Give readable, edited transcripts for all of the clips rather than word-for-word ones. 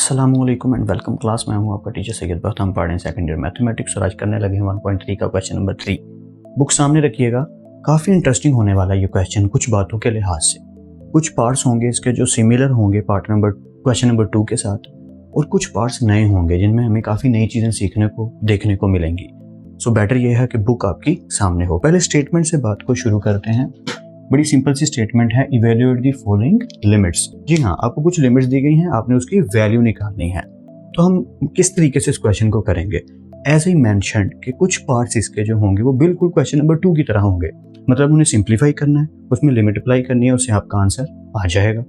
अस्सलामुअलैकुम and welcome class. मैं हूं आपका टीचर सैयद बख्त। हम पढ़ रहे हैं सेकंड ईयर मैथमेटिक्स और आज करने लगे हैं 1.3 का क्वेश्चन नंबर 3। बुक सामने रखिएगा, काफ़ी इंटरेस्टिंग होने वाला है ये क्वेश्चन कुछ बातों के लिहाज से। कुछ पार्ट्स होंगे इसके जो सिमिलर होंगे क्वेश्चन नंबर 2 के साथ, और कुछ पार्ट्स नए होंगे जिनमें हमें काफ़ी नई चीज़ें सीखने को देखने को मिलेंगी। सो बेटर ये है कि बुक आपकी सामने हो। पहले स्टेटमेंट से बात को शुरू करते हैं। बड़ी सिंपल सी स्टेटमेंट है, इवेल्युएट द फॉलोइंग लिमिट्स। जी हाँ, आपको कुछ लिमिट्स दी गई हैं, आपने उसकी वैल्यू निकालनी है। तो हम किस तरीके से इस क्वेश्चन को करेंगे? एज आई मेंशन्ड कि कुछ पार्ट्स इसके जो होंगे वो बिल्कुल क्वेश्चन नंबर 2 की तरह होंगे, मतलब उन्हें सिंप्लीफाई करना है, उसमें लिमिट अप्लाई करनी है, उससे आपका आंसर आ जाएगा।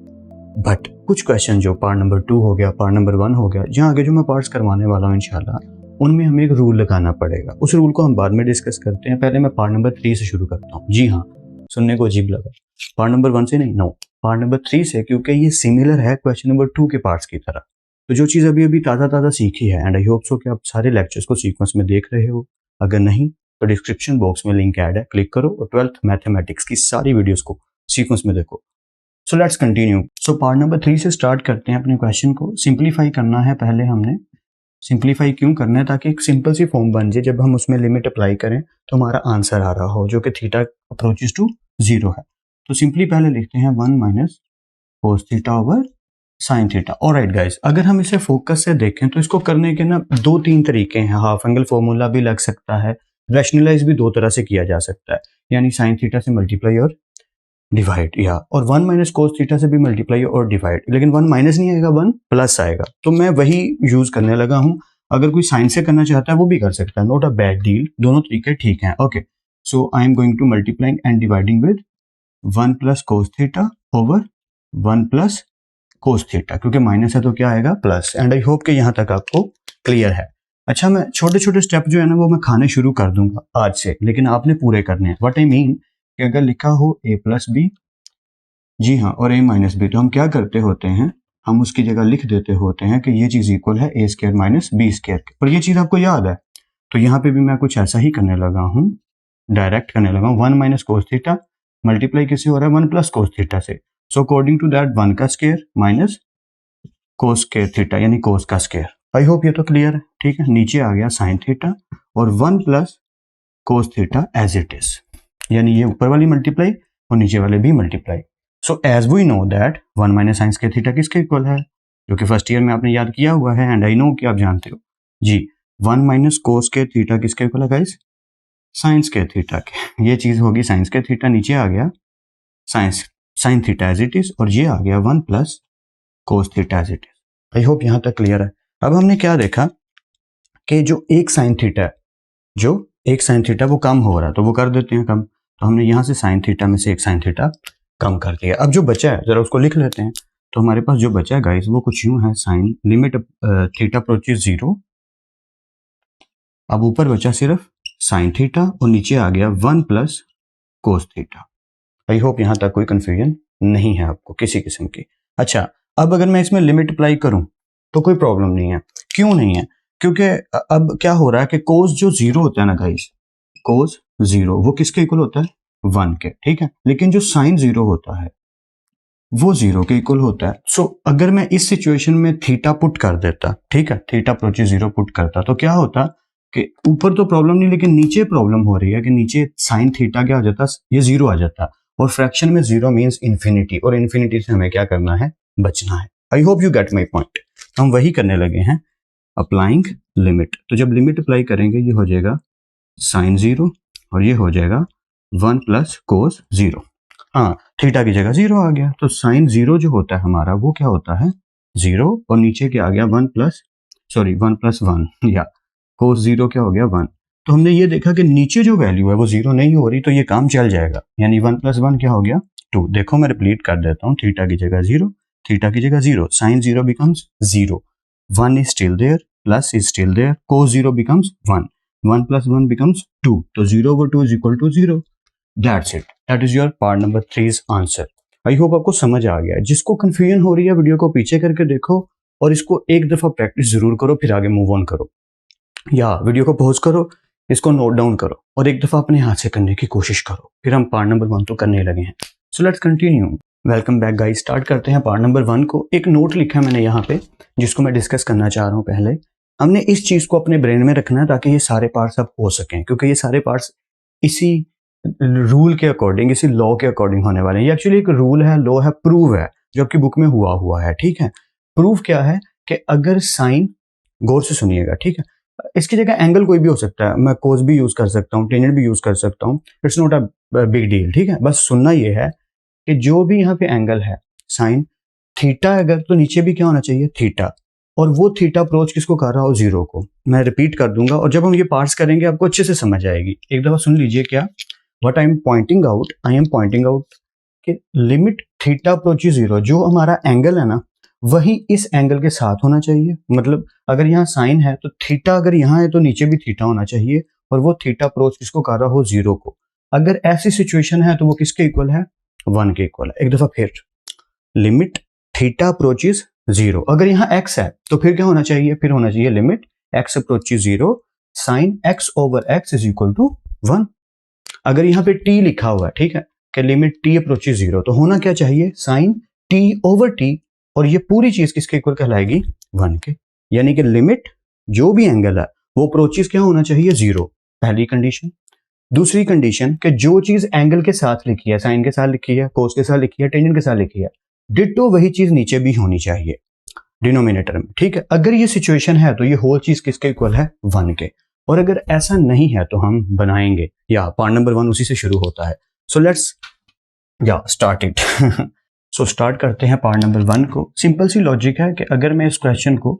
बट कुछ क्वेश्चन जो पार्ट नंबर 2 हो गया, पार्ट नंबर 1 हो गया, जहाँ आगे जो मैं पार्ट्स करवाने वाला हूँ इंशाल्लाह, उनमें हमें एक रूल लगाना पड़ेगा। उस रूल को हम बाद में डिस्कस करते हैं। पहले मैं पार्ट नंबर 3 से शुरू करता हूँ। जी हाँ, सुनने को अजीब लगा, पार्ट नंबर 1 से नहीं, नो, पार्ट नंबर 3 से, क्योंकि ये सिमिलर है क्वेश्चन नंबर 2 के पार्ट्स की तरह। तो जो चीज़ अभी ताज़ा सीखी है, एंड आई होप सो कि आप सारे लेक्चर्स को सीक्वेंस में देख रहे हो। अगर नहीं तो डिस्क्रिप्शन बॉक्स में लिंक ऐड है, क्लिक करो और 12th मैथमेटिक्स की सारी वीडियोस को सीक्वेंस में देखो। So let's continue. So part number 3 से स्टार्ट करते हैं। अपने क्वेश्चन को सिंप्लीफाई करना है। पहले हमने सिंप्लीफाई क्यों करना है? ताकि एक सिंपल सी फॉर्म बन जाए, जब हम उसमें लिमिट अप्लाई करें तो हमारा आंसर आ रहा हो, जो कि थीटा अप्रोचेस टू 0 है। तो सिंपली पहले लिखते हैं 1 minus cos theta over sine theta. Alright guys, अगर हम इसे फोकस से देखें तो इसको करने के ना 2-3 तरीके हैं। हाफ एंगल फॉर्मूला भी लग सकता है, रैशनलाइज भी 2 तरह से किया जा सकता है, यानी साइन थीटा से मल्टीप्लाई और डिवाइड, या और 1 माइनस कोस थीटा से भी मल्टीप्लाई और डिवाइड। लेकिन 1 माइनस नहीं आएगा, 1 प्लस आएगा, तो मैं वही यूज करने लगा हूं। अगर कोई साइन से करना चाहता है वो भी कर सकता है, नॉट अ बैड डील, दोनों तरीके ठीक हैं। Okay, so I am going to multiplying and dividing with 1 plus cos theta over 1 plus cos theta, क्योंकि माइनस है तो क्या आएगा? प्लस। एंड आई होप कि यहां तक आपको क्लियर है। अच्छा, मैं छोटे छोटे स्टेप जो है ना वो मैं खाने शुरू कर दूंगा आज से, लेकिन आपने पूरे करने हैं। व्हाट आई मीन कि अगर लिखा हो a प्लस बी, जी हाँ, और a माइनस बी, तो हम क्या करते होते हैं, हम उसकी जगह लिख देते होते हैं कि ये चीज इक्वल है a square minus b square. पर ये चीज आपको याद है, तो यहाँ पे भी मैं कुछ ऐसा ही करने लगा हूँ, डायरेक्ट करने लगा हूँ। 1 माइनस कोस थीटा मल्टीप्लाई किससे हो रहा है? 1 प्लस कोस थीटा से। सो अकॉर्डिंग टू दैट 1 का square minus cos square theta, यानी कोस का स्क्वायर। आई होप ये तो क्लियर है। ठीक है, नीचे आ गया साइन थीटा और 1 plus cos theta as it is, यानी ये ऊपर वाली मल्टीप्लाई और नीचे वाले भी multiply. So as we know that 1 minus sine square theta किसके इक्वल है, जो कि फर्स्ट ईयर में आपने याद किया हुआ है, एंड आई नो कि आप जानते हो। जी, 1 माइनस कोस स्क्वायर थीटा किसके इक्वल है गाइस? साइन स्क्वायर थीटा के। ये चीज होगी साइन स्क्वायर थीटा, नीचे आ गया sine theta as it is, और ये आ गया 1 plus cos theta as it is. I hope यहां तक क्लियर है। अब हमने क्या देखा कि जो एक साइन थीटा वो कम हो रहा है, तो वो कर देते हैं कम। तो हमने यहां से साइन थीटा में से एक साइन थीटा कम कर दिया। अब जो बचा है जरा उसको लिख लेते हैं। तो हमारे पास जो बचा है गाइस वो कुछ यूं है, साइन लिमिट थीटा अप्रोचेस 0। अब ऊपर बचा सिर्फ साइन थीटा और नीचे आ गया 1 प्लस कोस थीटा। आई होप यहां तक कोई कंफ्यूजन नहीं है आपको किसी किस्म की। अच्छा, अब अगर मैं इसमें लिमिट अप्लाई करूं तो कोई प्रॉब्लम नहीं है। क्यों नहीं है? क्योंकि अब क्या हो रहा है कि कोस जो 0 होता है ना गाइस, कोस 0 वो किसके इक्वल होता है? 1 के। ठीक है, लेकिन जो साइन 0 होता है वो 0 के इक्वल होता है। सो अगर मैं इस सिचुएशन में थीटा पुट कर देता, ठीक है, थीटा अप्रोचेस 0 पुट करता, तो क्या होता कि ऊपर तो प्रॉब्लम नहीं, लेकिन नीचे प्रॉब्लम हो रही है कि नीचे साइन थीटा क्या हो जाता? ये 0 आ जाता, और फ्रैक्शन में 0 मीन्स इन्फिनिटी, और इन्फिनिटी से हमें क्या करना है? बचना है। I hope you get my point. हम वही करने लगे हैं, अप्लाइंग लिमिट। तो जब लिमिट अप्लाई करेंगे ये हो जाएगा साइन 0 और ये हो जाएगा 1 प्लस कोस 0। हाँ, थीटा की जगह 0 आ गया, तो साइन 0 जो होता है हमारा वो क्या होता है? 0, और नीचे क्या आ गया? 1 प्लस 1, या कोस 0 क्या हो गया? 1। तो हमने ये देखा कि नीचे जो वैल्यू है वो 0 नहीं हो रही, तो ये काम चल जाएगा, यानी 1 प्लस 1 क्या हो गया? 2। देखो मैं रिपीट कर देता हूँ, थीटा की जगह 0, थीटा की जगह 0, sign 0 becomes 0, 1 is still there, plus is still there, cos 0 becomes 1, 1 plus 1 becomes 2, तो 0 over 2 is equal to 0. That's it. That is your part number 3's answer. I hope आपको समझ आ गया है। जिसको कंफ्यूजन हो रही है वीडियो को पीछे करके देखो और इसको एक दफा प्रैक्टिस जरूर करो, फिर आगे मूव ऑन करो, या वीडियो को पॉज करो, इसको नोट डाउन करो और एक दफा अपने हाथ से करने की कोशिश करो। फिर हम पार्ट नंबर 1 तो करने लगे हैं। So let's continue. Welcome back guys. Start करते हैं पार्ट नंबर 1 को। एक नोट लिखा है मैंने यहाँ पे जिसको मैं डिस्कस करना चाह रहा हूँ। पहले हमने इस चीज़ को अपने ब्रेन में रखना है ताकि ये सारे पार्ट्स अब हो सकें, क्योंकि ये सारे पार्ट्स इसी रूल के अकॉर्डिंग, इसी लॉ के अकॉर्डिंग होने वाले हैं। ये एक्चुअली एक रूल है, लॉ है, प्रूव है जो आपकी बुक में हुआ है। ठीक है, प्रूव क्या है कि अगर साइन, गौर से सुनिएगा, ठीक है, इसकी जगह एंगल कोई भी हो सकता है, मैं कोस भी यूज कर सकता हूँ, टेंजेंट भी यूज कर सकता हूँ, it's not a big deal. ठीक है, बस सुनना ये है कि जो भी यहाँ पे एंगल है साइन थीटा, अगर तो नीचे भी क्या होना चाहिए, थीटा, और वो थीटा अप्रोच किसको कर रहा हो, जीरो को। मैं रिपीट कर दूंगा और जब हम ये पार्ट्स करेंगे आपको अच्छे से समझ आएगी। एक दफा सुन लीजिए क्या what I am pointing out कि लिमिट थीटा अप्रोच जीरो, जो हमारा एंगल है ना वही इस एंगल के साथ होना चाहिए। मतलब अगर यहाँ साइन है तो थीटा अगर यहाँ है तो नीचे भी थीटा होना चाहिए, और वो थीटा अप्रोच किसको कर रहा हो, जीरो को। अगर ऐसी सिचुएशन है तो वो किसके इक्वल है, 1 के इक्वल है। एक दफा फिर, लिमिट थीटा अप्रोचेस जीरो, अगर यहाँ x है तो फिर क्या होना चाहिए, फिर होना चाहिए limit x approaches zero sine x over x is equal to 1। अगर यहाँ पे t लिखा हुआ है, ठीक है, कि लिमिट t अप्रोचेस जीरो, तो होना क्या चाहिए, साइन t ओवर t, और ये पूरी चीज किसके इक्वल कहलाएगी, 1 के। यानी कि लिमिट जो भी एंगल है वो अप्रोचेस क्या होना चाहिए, जीरो, पहली कंडीशन। दूसरी कंडीशन कि जो चीज एंगल के साथ लिखी है, साइन के साथ लिखी है, कोस के साथ लिखी है, टेंजेंट के साथ लिखी है, डिट्टो वही चीज नीचे भी होनी चाहिए डिनोमिनेटर में। ठीक है, अगर ये सिचुएशन है तो ये होल चीज किसके इक्वल है, 1 के। और अगर ऐसा नहीं है तो हम बनाएंगे, या पार्ट नंबर 1 उसी से शुरू होता है। सो लेट्स या स्टार्ट इट। सो स्टार्ट करते हैं पार्ट नंबर 1 को। सिंपल सी लॉजिक है कि अगर मैं इस क्वेश्चन को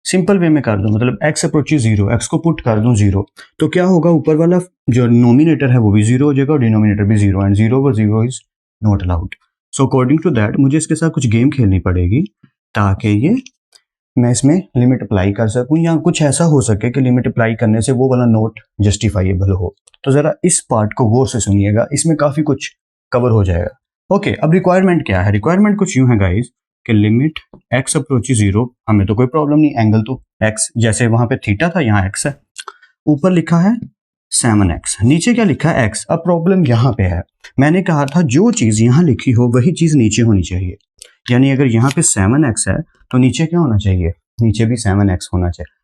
सिंपल वे में कर दूं, मतलब x अप्रोचेस जीरो, x को पुट कर दूं जीरो, तो क्या होगा, ऊपर वाला जो नोमिनेटर है वो भी जीरो हो जाएगा और डिनोमिनेटर भी zero, and zero over zero is not allowed. So according to that मुझे इसके साथ कुछ गेम खेलनी पड़ेगी ताकि ये मैं इसमें लिमिट अप्लाई कर सकूं, या कुछ ऐसा हो सके कि लिमिट अप्लाई करने से वो वाला नोट जस्टिफाइएबल हो। तो जरा इस पार्ट को गौर से सुनिएगा, इसमें काफी कुछ कवर हो जाएगा। ओके, अब रिक्वायरमेंट क्या है, रिक्वायरमेंट कुछ यूं है गाइज कि लिमिट x अप्रोचेस जीरो, हमें तो कोई प्रॉब्लम नहीं, एंगल तो x, जैसे वहां पे थीटा था यहाँ x है, ऊपर लिखा है 7x, नीचे क्या लिखा है x। अब प्रॉब्लम यहाँ पे है, मैंने कहा था जो चीज यहाँ लिखी हो वही चीज नीचे होनी चाहिए। यानी अगर यहाँ पे 7x है तो नीचे क्या होना चाहिए, नीचे भी 7x होना चाहिए,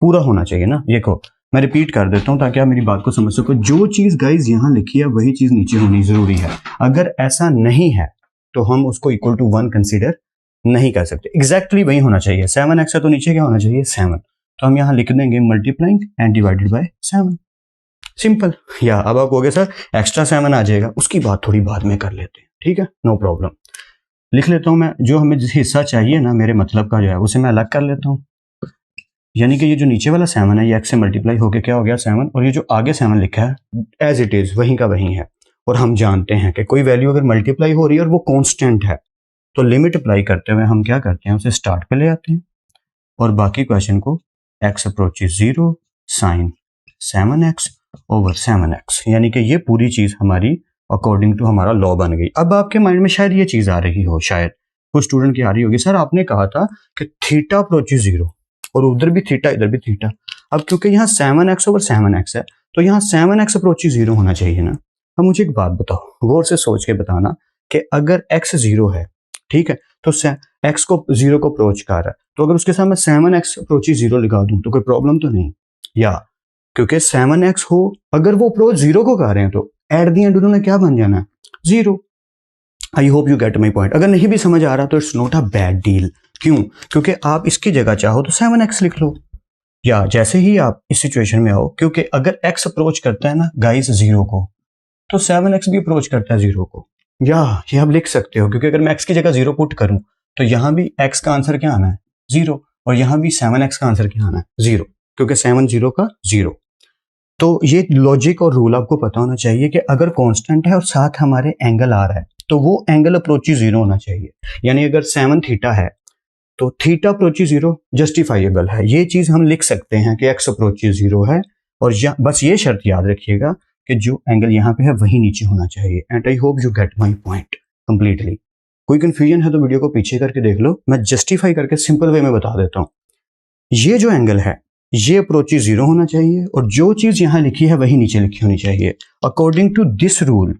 पूरा होना चाहिए ना। देखो मैं रिपीट कर देता हूँ ताकि आप मेरी बात को समझ सको। जो चीज गाइज यहाँ लिखी है वही चीज नीचे होनी जरूरी है। अगर ऐसा नहीं है तो हम उसको इक्वल टू 1 कंसीडर नहीं कर सकते। एग्जैक्टली वही होना चाहिए, 7x है तो नीचे क्या होना चाहिए, 7। तो हम यहाँ लिख देंगे multiplying and divided by 7, simple. या अब आप कहोगे सर एक्स्ट्रा 7 आ जाएगा, उसकी बात थोड़ी बाद में कर लेते हैं, ठीक है, नो प्रॉब्लम। लिख लेता हूँ मैं, जो हमें जिस हिस्सा चाहिए ना मेरे मतलब का जो है उसे मैं अलग कर लेता हूँ। यानी कि ये जो नीचे वाला 7 है ये x से मल्टीप्लाई होकर क्या हो गया 7, और ये जो आगे 7 लिखा है एज इट इज वहीं का वहीं है। और हम जानते हैं कि कोई वैल्यू अगर मल्टीप्लाई हो रही है और वो कांस्टेंट है तो लिमिट अप्लाई करते हुए हम क्या करते हैं, उसे स्टार्ट पे ले आते हैं और बाकी क्वेश्चन को x approaches zero sign 7x over 7x, यानी कि ये पूरी चीज हमारी अकॉर्डिंग टू हमारा लॉ बन गई। अब आपके माइंड में शायद ये चीज आ रही हो, शायद कुछ स्टूडेंट की आ रही होगी, सर आपने कहा था कि थीटा अप्रोचेस जीरो और उधर भी थीटा इधर भी थीटा। अब क्योंकि यहाँ 7x ओवर 7x है तो यहाँ 7x अप्रोचेस जीरो होना चाहिए ना। अब मुझे एक बात बताओ, गौर से सोच के बताना कि अगर x जीरो है, ठीक है, तो x को जीरो को अप्रोच कर रहा है, तो अगर उसके साथ मैं 7x अप्रोचेस जीरो लगा दूं तो कोई प्रॉब्लम तो नहीं। या क्योंकि 7x हो, अगर वो अप्रोच जीरो को कर रहे हैं तो एट दी एंड उन्होंने क्या बन जाना है, zero. I hope you get my point. अगर नहीं भी समझ आ रहा तो it's not a bad deal. क्यों, क्योंकि आप इसकी जगह चाहो तो 7x लिख लो, या जैसे ही आप इस सिचुएशन में आओ, क्योंकि अगर x अप्रोच करता है ना गाइस जीरो को, तो 7x भी अप्रोच करता है जीरो को। या ये आप लिख सकते हो, क्योंकि अगर मैं x की जगह जीरो पुट करूं तो यहां भी x का आंसर क्या आना है, जीरो, और यहां भी 7x का आंसर क्या आना है, जीरो, क्योंकि 7 जीरो का जीरो। तो ये लॉजिक और रूल आपको पता होना चाहिए कि अगर कांस्टेंट है और साथ हमारे एंगल आ रहा है तो वो एंगल अप्रोची जीरो होना चाहिए। यानी अगर 7 थीटा है तो थीटा अप्रोची जीरो जस्टिफाइएबल है, ये चीज हम लिख सकते हैं कि x अप्रोची जीरो है। और बस ये शर्त याद रखिएगा कि जो एंगल यहाँ पे है वही नीचे होना चाहिए। And I hope you get my point completely. कोई कंफ्यूजन है तो वीडियो को पीछे करके देख लो, मैं जस्टिफाई करके सिंपल वे में बता देता हूँ। ये जो एंगल है ये अप्रोची जीरो होना चाहिए और जो चीज यहाँ लिखी है वही नीचे लिखी होनी चाहिए। अकॉर्डिंग टू दिस रूल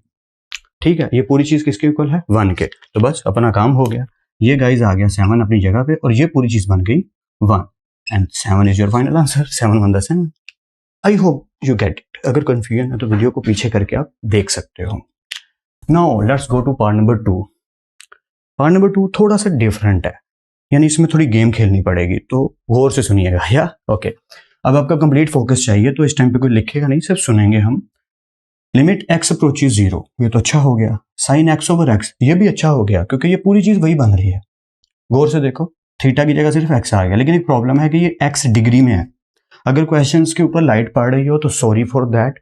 ठीक है, ये पूरी चीज किसके इक्वल है, 1 के। तो बस अपना काम हो गया, ये गाइज आ गया 7 अपनी जगह पे और ये पूरी चीज बन गई 1 and 7 is your final answer. 7 1 7। I hope you get it. अगर कंफ्यूजन है तो वीडियो को पीछे करके आप देख सकते हो। Now let's go to part number 2। Part number 2 थोड़ा सा डिफरेंट है, यानी इसमें थोड़ी गेम खेलनी पड़ेगी, तो गौर से सुनिएगा या ओके। अब आपका कंप्लीट फोकस चाहिए, तो इस टाइम पे कोई लिखेगा नहीं, सिर्फ सुनेंगे हम। लिमिट x अप्रोचेज 0, ये तो अच्छा हो गया। साइन x ओवर x, ये भी अच्छा हो गया क्योंकि ये पूरी चीज वही बन रही है। गौर से देखो, थीटा की जगह सिर्फ x आ गया, लेकिन एक प्रॉब्लम है कि ये x डिग्री में है। अगर क्वेश्चंस के ऊपर लाइट पड़ रही हो तो सॉरी फॉर दैट,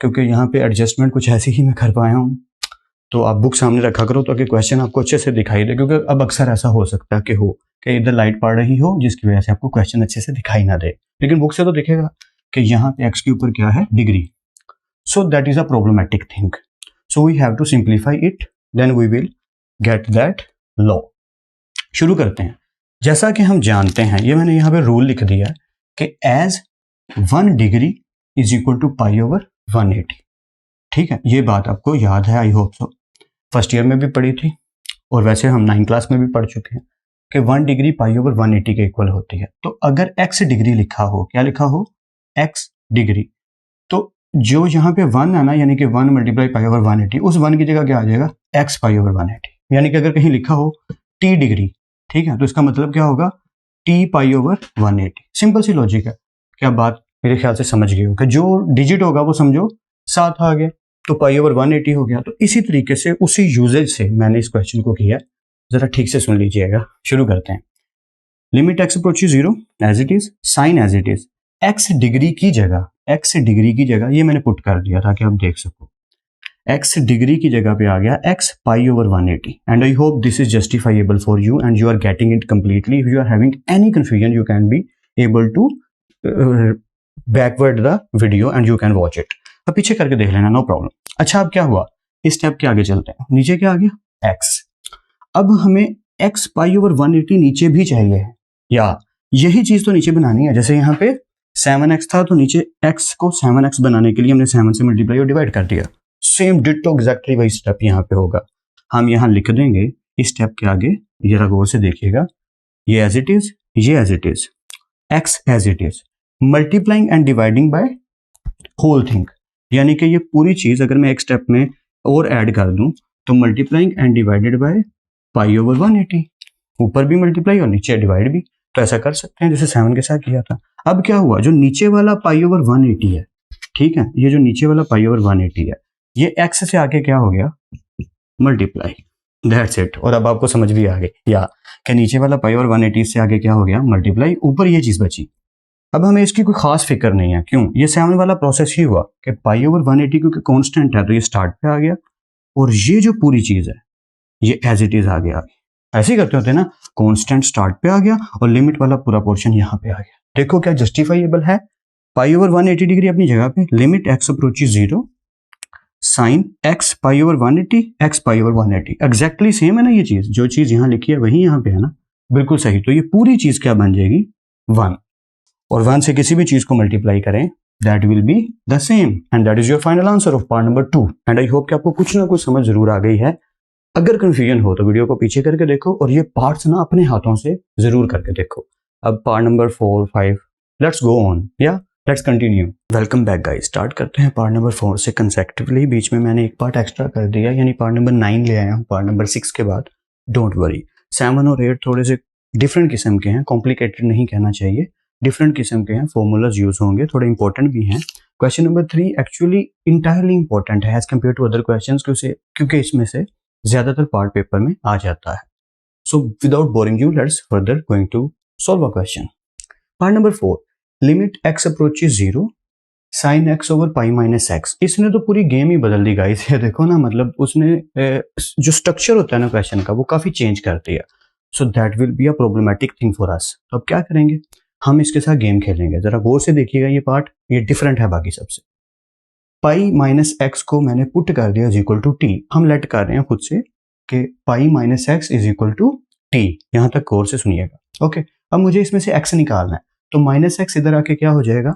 क्योंकि यहाँ पे एडजस्टमेंट कुछ ऐसी ही मैं कर पाया हूँ। तो आप बुक सामने रखा करो ताकि क्वेश्चन आपको अच्छे से दिखाई दे, क्योंकि अब अक्सर ऐसा हो सकता है कि इधर लाइट पड़ रही हो जिसकी वजह से आपको क्वेश्चन अच्छे से दिखाई ना दे, लेकिन बुक से तो दिखेगा कि यहाँ पे x के ऊपर क्या है, degree. So that is a problematic thing. So we have to simplify it. Then we will get that law. शुरू करते हैं। जैसा कि हम जानते हैं, ये मैंने यहाँ पे रूल लिख दिया कि as 1 degree is equal to pi over 180। ठीक है, ये बात आपको याद है, I hope so. First year में भी पढ़ी थी और वैसे हम 9 क्लास में भी पढ़ चुके हैं कि 1 डिग्री पाई ओवर 180 के इक्वल होती है। तो अगर x डिग्री लिखा हो, क्या लिखा हो, x डिग्री, तो जो यहाँ पे 1 है ना, यानी कि 1 मल्टीप्लाई पाई ओवर 180, उस 1 की जगह क्या आ जाएगा, x पाई ओवर 180। यानी कि अगर कहीं लिखा हो t डिग्री, ठीक है, तो इसका मतलब क्या होगा, t पाई ओवर 180। सिंपल सी लॉजिक है। क्या बात मेरे ख्याल से समझ गए हो कि जो डिजिट होगा वो समझो 7 आ गया, तो पाई ओवर 180 हो गया। तो इसी तरीके से उसी यूजेज से मैंने इस क्वेश्चन को किया। जरा ठीक से सुन लीजिएगा। शुरू करते हैं। Limit x approaches 0 as it is, sine as it is, x degree की जगह ये मैंने पुट कर दिया ताकि आप देख सको। x डिग्री की जगह पे आ गया x pi over 180 and I hope this is justifiable for you and you are getting it completely. If you are having any confusion you can be able to backward the video and you can watch it. अब पीछे करके देख लेना, no problem. अच्छा, अब क्या हुआ, इस स्टेप के आगे चलते हैं। नीचे क्या आ गया, x। अब हमें x पाई ओवर 180 नीचे भी चाहिए, या यही चीज तो नीचे बनानी है। जैसे यहाँ पे 7x था, तो नीचे x को 7x बनाने के लिए हमने 7 से मल्टीप्लाई और डिवाइड कर दिया। सेम डिट्टो एग्जैक्टली वही स्टेप यहाँ पे होगा। हम यहाँ लिख देंगे इस स्टेप के आगे, जरा गौर से देखिएगा, ये एज इट इज, ये as it is, x as it is, multiplying and dividing by whole thing. यानी कि ये पूरी चीज अगर मैं एक स्टेप में और ऐड कर दूं तो multiplying and divided by pi over 180, ऊपर भी मल्टीप्लाई और नीचे डिवाइड भी। तो ऐसा कर सकते हैं जैसे 7 के साथ किया था। अब क्या हुआ, जो नीचे वाला पाई ओवर 180 है, ठीक है, ये जो नीचे वाला पाई ओवर 180 है, ये x से आके क्या हो गया, मल्टीप्लाई, दैट्स इट। और अब आपको समझ भी आ गई या कि नीचे वाला पाई ओवर 180 से आगे क्या हो गया, मल्टीप्लाई, ऊपर ये चीज बची। अब हमें इसकी कोई खास फिक्र नहीं है, क्यों, ये 7 वाला प्रोसेस ही हुआ कि पाई ओवर 180 क्योंकि कांस्टेंट है तो ये स्टार्ट पे आ गया और ये जो पूरी चीज है ये एज इट इज आ गया। ऐसे ही करते होते हैं ना, कांस्टेंट स्टार्ट पे आ गया और लिमिट वाला पूरा पोर्शन यहाँ पे आ गया। देखो क्या जस्टिफाइबल है, पाई ओवर 180 डिग्री अपनी जगह पे, limit x approaches 0, sine x pi over 180, x pi over 180, exactly same है ना। ये चीज, जो चीज यहाँ लिखी है वही यहाँ पे है ना, बिल्कुल सही। तो ये पूरी चीज क्या बन जाएगी, 1, और 1 से किसी भी चीज को मल्टीप्लाई करें that will be the same and that is your final answer of part number 2। And I hope कि आपको कुछ ना कुछ समझ जरूर आ गई है। अगर कंफ्यूजन हो तो वीडियो को पीछे करके देखो और ये पार्ट्स ना अपने हाथों से जरूर करके देखो। अब part number 4, 5, let's go on या let's continue. Welcome back guys, start करते हैं पार्ट नंबर 4 से कंसेक्टिवली। बीच में मैंने एक पार्ट एक्स्ट्रा कर दिया, यानी पार्ट नंबर 9 ले आया हूँ पार्ट नंबर 6 के बाद। डोंट वरी, 7 और 8 थोड़े से डिफरेंट किस्म के हैं, कॉम्प्लिकेटेड नहीं कहना चाहिए, डिफरेंट किस्म के हैं, फॉर्मूलाज यूज होंगे, थोड़े इंपॉर्टेंट भी हैं। Question number 3 actually entirely important है as compare to other questions, क्योंकि इसमें से ज्यादातर पार्ट पेपर में आ जाता है। So without boring you, let's further going to solve a question. Part number 4, limit x approaches 0, sine x over pi minus x। इसने तो पूरी गेम ही बदल दी गाइस। ये देखो ना, मतलब उसने जो स्ट्रक्चर होता है ना क्वेश्चन का, वो काफी चेंज कर दिया। So that will be a problematic thing for us. तो अब क्या करेंगे, हम इसके साथ गेम खेलेंगे। जरा गौर से देखिएगा, ये पार्ट ये डिफरेंट है बाकी सबसे। पाई माइनस एक्स को मैंने पुट कर दिया इज इक्वल टू टी। हम लेट कर रहे हैं खुद से कि pi minus x is equal to t. यहां तक गौर से सुनिएगा। ओके, अब मुझे इसमें से एक्स निकालना है, तो माइनस एक्स इधर आके क्या हो जाएगा,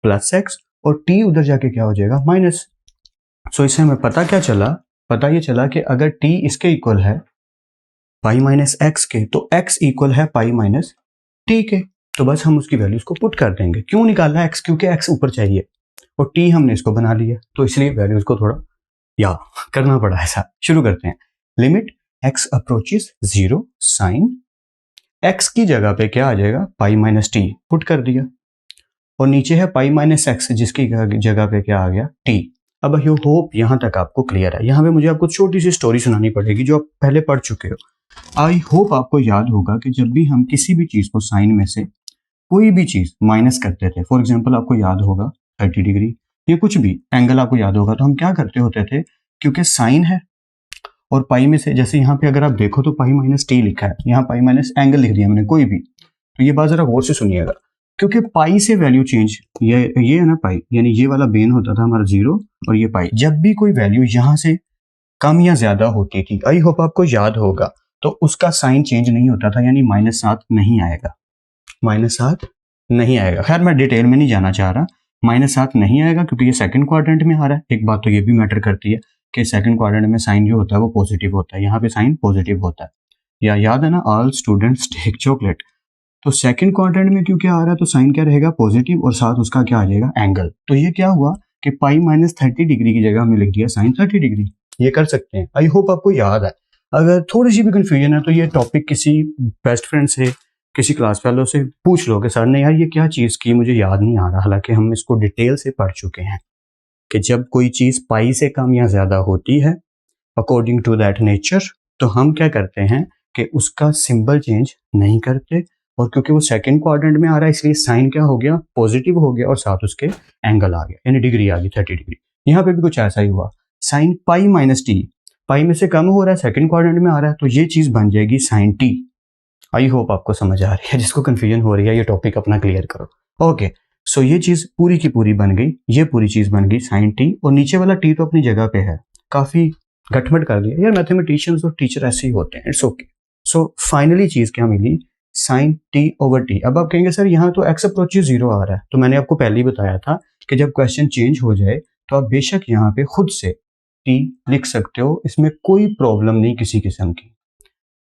प्लस एक्स, और टी उधर जाके क्या हो जाएगा, माइनस। सो इससे हमें पता क्या चला पता ये चला कि अगर t इसके इक्वल है पाई माइनस एक्स के, तो x इक्वल है पाई माइनस टी के। तो बस हम उसकी वैल्यूज को पुट कर देंगे। क्यों निकालना x? क्योंकि x ऊपर चाहिए और t हमने इसको बना लिया, तो इसलिए वैल्यूज को थोड़ा या करना पड़ा ऐसा। शुरू करते हैं। Limit x approaches 0 sine x की जगह पे क्या आ जाएगा, पाई माइनस टी पुट कर दिया, और नीचे है पाई माइनस एक्स जिसकी जगह पे क्या आ गया, t। अब यू होप यहाँ तक आपको क्लियर है। यहाँ पे मुझे आपको छोटी सी स्टोरी सुनानी पड़ेगी जो आप पहले पढ़ चुके हो। आई होप आपको याद होगा कि जब भी हम किसी भी चीज को साइन में से कोई भी चीज माइनस करते थे, फॉर एग्जांपल आपको याद होगा 30 डिग्री या कुछ भी एंगल आपको याद होगा, तो हम क्या करते होते थे, क्योंकि साइन है और पाई में से, जैसे यहाँ पे अगर आप देखो तो पाई माइनस टी लिखा है, यहाँ पाई माइनस एंगल लिख दिया मैंने कोई भी, तो ये बात जरा गौर से सुनिएगा। क्योंकि पाई से वैल्यू चेंज, ये है ना पाई, यानी ये वाला बेन होता था हमारा 0 और ये पाई। जब भी कोई वैल्यू यहाँ से कम या ज्यादा होती थी, आई होप आपको याद होगा, तो उसका साइन चेंज नहीं होता था, यानी -7 नहीं आएगा, -7 नहीं आएगा। खैर मैं डिटेल में नहीं जाना चाह रहा, -7 नहीं आएगा क्योंकि ये सेकंड क्वाड्रेंट में आ रहा है। एक बात तो ये भी मैटर करती है कि सेकंड क्वाड्रेंट में साइन जो होता है वो पॉजिटिव होता है, यहाँ पे साइन पॉजिटिव होता है। या याद है ना, ऑल स्टूडेंट्स टेक चॉकलेट। तो सेकंड क्वाड्रेंट में क्योंकि आ रहा है तो साइन क्या रहेगा, पॉजिटिव, और साथ उसका क्या आ जाएगा, एंगल। तो ये क्या हुआ कि पाई माइनस 30 डिग्री की जगह हमने लिख दिया साइन 30 डिग्री। ये कर सकते हैं, आई होप आपको याद है। अगर थोड़ी सी भी कंफ्यूजन है तो ये टॉपिक किसी बेस्ट फ्रेंड से, किसी क्लास फेलो से पूछ लो कि सर ने यार ये क्या चीज की, मुझे याद नहीं आ रहा। हालांकि हम इसको डिटेल से पढ़ चुके हैं कि जब कोई चीज पाई से कम या ज्यादा होती है अकॉर्डिंग टू दैट नेचर, तो हम क्या करते हैं कि उसका सिंबल चेंज नहीं करते, और क्योंकि वो सेकंड क्वाड्रेंट में आ रहा है इसलिए साइन क्या हो गया, पॉजिटिव हो गया, और साथ उसके एंगल आ गया, यानी डिग्री आ गई 30 डिग्री। यहाँ पे भी कुछ ऐसा ही हुआ, साइन पाई माइनस टी, पाई में से कम हो रहा है, सेकंड क्वाड्रेंट में आ रहा है, तो ये चीज बन जाएगी साइन टी। आई होप आपको समझ आ रही है। जिसको कंफ्यूजन हो रही है ये टॉपिक अपना क्लियर करो। ओके, सो ये चीज पूरी की पूरी बन गई, ये पूरी चीज बन गई साइन टी, और नीचे वाला टी तो अपनी जगह पे है। काफी गठमट कर दिया यार, मैथमेटिशियंस और टीचर ऐसे ही होते हैं, इट्स ओके। सो फाइनली चीज क्या मिली, साइन टी ओवर टी। अब आप कहेंगे सर यहाँ तो एक्स अप्रोचेस 0 आ रहा है, तो मैंने आपको पहले ही बताया था कि जब क्वेश्चन चेंज हो जाए तो आप बेशक यहाँ पे खुद से टी लिख सकते हो, इसमें कोई प्रॉब्लम नहीं किसी किस्म की।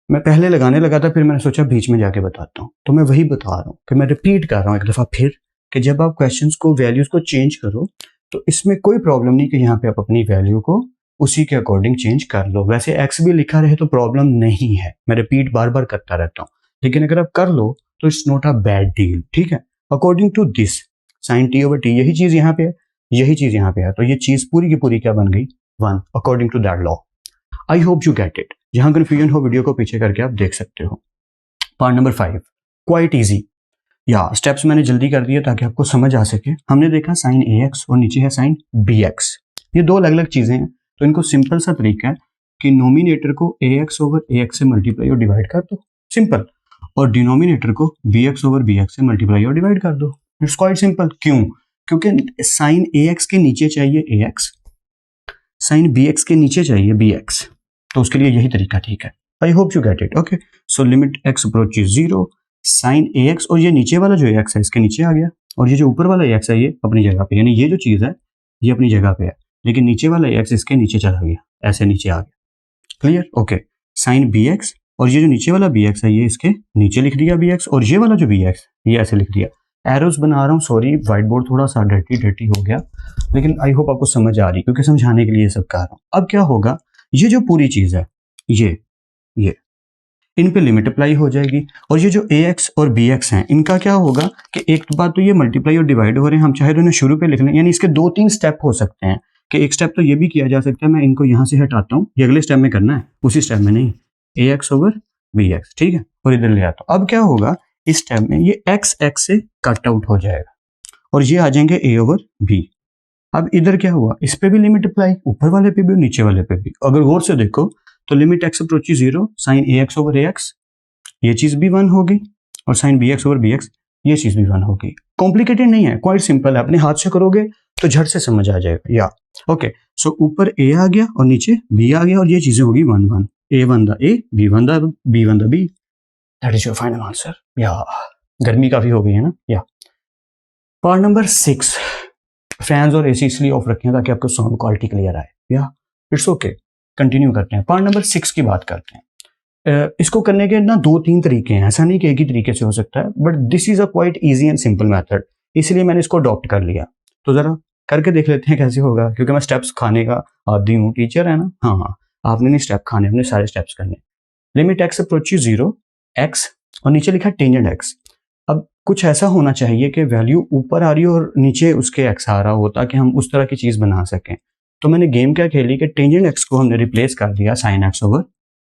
मैं पहले लगाने लगा था, फिर मैंने सोचा बीच में जाके बताता हूँ, तो मैं वही बता रहा हूँ कि मैं रिपीट कर रहा हूँ एक दफा फिर, कि जब आप क्वेश्चंस को, वैल्यूज को चेंज करो तो इसमें कोई प्रॉब्लम नहीं कि यहाँ पे आप अपनी वैल्यू को उसी के अकॉर्डिंग चेंज कर लो। वैसे एक्स भी लिखा रहे तो प्रॉब्लम नहीं है, मैं रिपीट बार बार करता रहता हूँ, लेकिन अगर आप कर लो तो it's not a bad deal, ठीक है। According to this sine t over t, यही चीज यहाँ पे है, यही चीज यहाँ पे है, तो ये चीज पूरी की पूरी क्या बन गई, 1 according to that law. I hope you get it. जहां कंफ्यूजन हो वीडियो को पीछे करके आप देख सकते हो। Part number 5, quite easy. या स्टेप्स मैंने जल्दी कर दिए ताकि आपको समझ आ सके। हमने देखा साइन ए एक्स और नीचे है साइन बी एक्स, ये दो अलग अलग चीजें हैं, तो इनको सिंपल सा तरीका है कि नोमिनेटर को a x over a x से मल्टीप्लाई और डिवाइड कर दो, सिंपल, और डिनोमिनेटर को b x over b x से मल्टीप्लाई और डिवाइड कर दो। It's quite simple. क्यों? क्योंकि साइन ए एक्स के नीचे चाहिए a x, sine b x के नीचे चाहिए बी एक्स, तो उसके लिए यही तरीका ठीक है। I hope you get it. Okay, so limit x approaches 0 sine a x, और ये नीचे वाला जो एक्स है इसके नीचे आ गया, और ये जो ऊपर वाला एक्स है ये अपनी जगह पे, यानी ये जो चीज है ये अपनी जगह पे है, लेकिन नीचे वाला एक्स इसके नीचे चला गया, ऐसे नीचे आ गया। Clear? Okay, sine b x, और ये जो नीचे वाला बी एक्स है ये इसके नीचे लिख दिया बी एक्स, और ये वाला जो बी एक्स ये ऐसे लिख दिया। एरोस बना रहा हूँ, सॉरी व्हाइट बोर्ड थोड़ा सा डर्टी हो गया, लेकिन आई होप आपको समझ आ रही, क्योंकि समझाने के लिए सब कर रहा हूँ। अब क्या होगा, ये जो पूरी चीज है ये इन पे लिमिट अप्लाई हो जाएगी, और ये जो ए एक्स और बी एक्स हैं इनका क्या होगा कि एक बात तो ये मल्टीप्लाई और डिवाइड हो रहे हैं, हम चाहे तो इन्हें शुरू पे लिख लें, यानी इसके 2-3 स्टेप हो सकते हैं कि एक स्टेप तो ये भी किया जा सकता है, मैं इनको यहाँ से हटाता हूँ, ये अगले स्टेप में करना है, उसी स्टेप में नहीं, ए एक्स ओवर बी एक्स, ठीक है, और इधर ले आता हूँ। अब क्या होगा, इस स्टेप में ये एक्स एक्स से कट आउट हो जाएगा और ये आ जाएंगे ए ओवर बी। अब इधर क्या हुआ, इस पे भी लिमिट अप्लाई, ऊपर वाले पे भी और नीचे वाले पे भी। अगर गौर से देखो तो limit x approaches 0 sine a x over a x, ये चीज भी 1 हो गई, और sine b x over b x ये चीज भी 1 हो गई। कॉम्प्लिकेटेड नहीं है, क्वाइट सिंपल है, अपने हाथ से करोगे तो झट से समझ आ जाएगा। या ओके, सो ऊपर ए आ गया और नीचे बी आ गया, और ये चीजें होगी 1-1, A one the A, B one the B one the B, that is your final answer. या गर्मी काफी हो गई है ना। या पार्ट नंबर 6, फैंस और एसी इसलिए ऑफ रखे हैं ताकि आपको साउंड क्वालिटी क्लियर आए। या इट्स ओके। कंटिन्यू करते हैं, पार्ट नंबर 6 की बात करते हैं। इसको करने के ना 2-3 तरीके हैं, ऐसा नहीं कि एक ही तरीके से हो सकता है, but this is a quite easy and simple method, इसलिए मैंने इसको अडॉप्ट कर लिया। तो जरा करके देख लेते हैं कैसे होगा, क्योंकि मैं स्टेप्स खाने का आदी हूँ, टीचर है ना। हाँ, आपने नहीं स्टेप खाने, अपने सारे स्टेप्स करने। लिमिट एक्स अप्रोचेस 0 एक्स और नीचे लिखा टेंजेंट एक्स। अब कुछ ऐसा होना चाहिए कि वैल्यू ऊपर आ रही हो और नीचे उसके एक्स आ रहा हो, ताकि हम उस तरह की चीज बना सकें। तो मैंने गेम क्या खेली कि टेंजेंट एक्स को हमने रिप्लेस कर दिया sine x over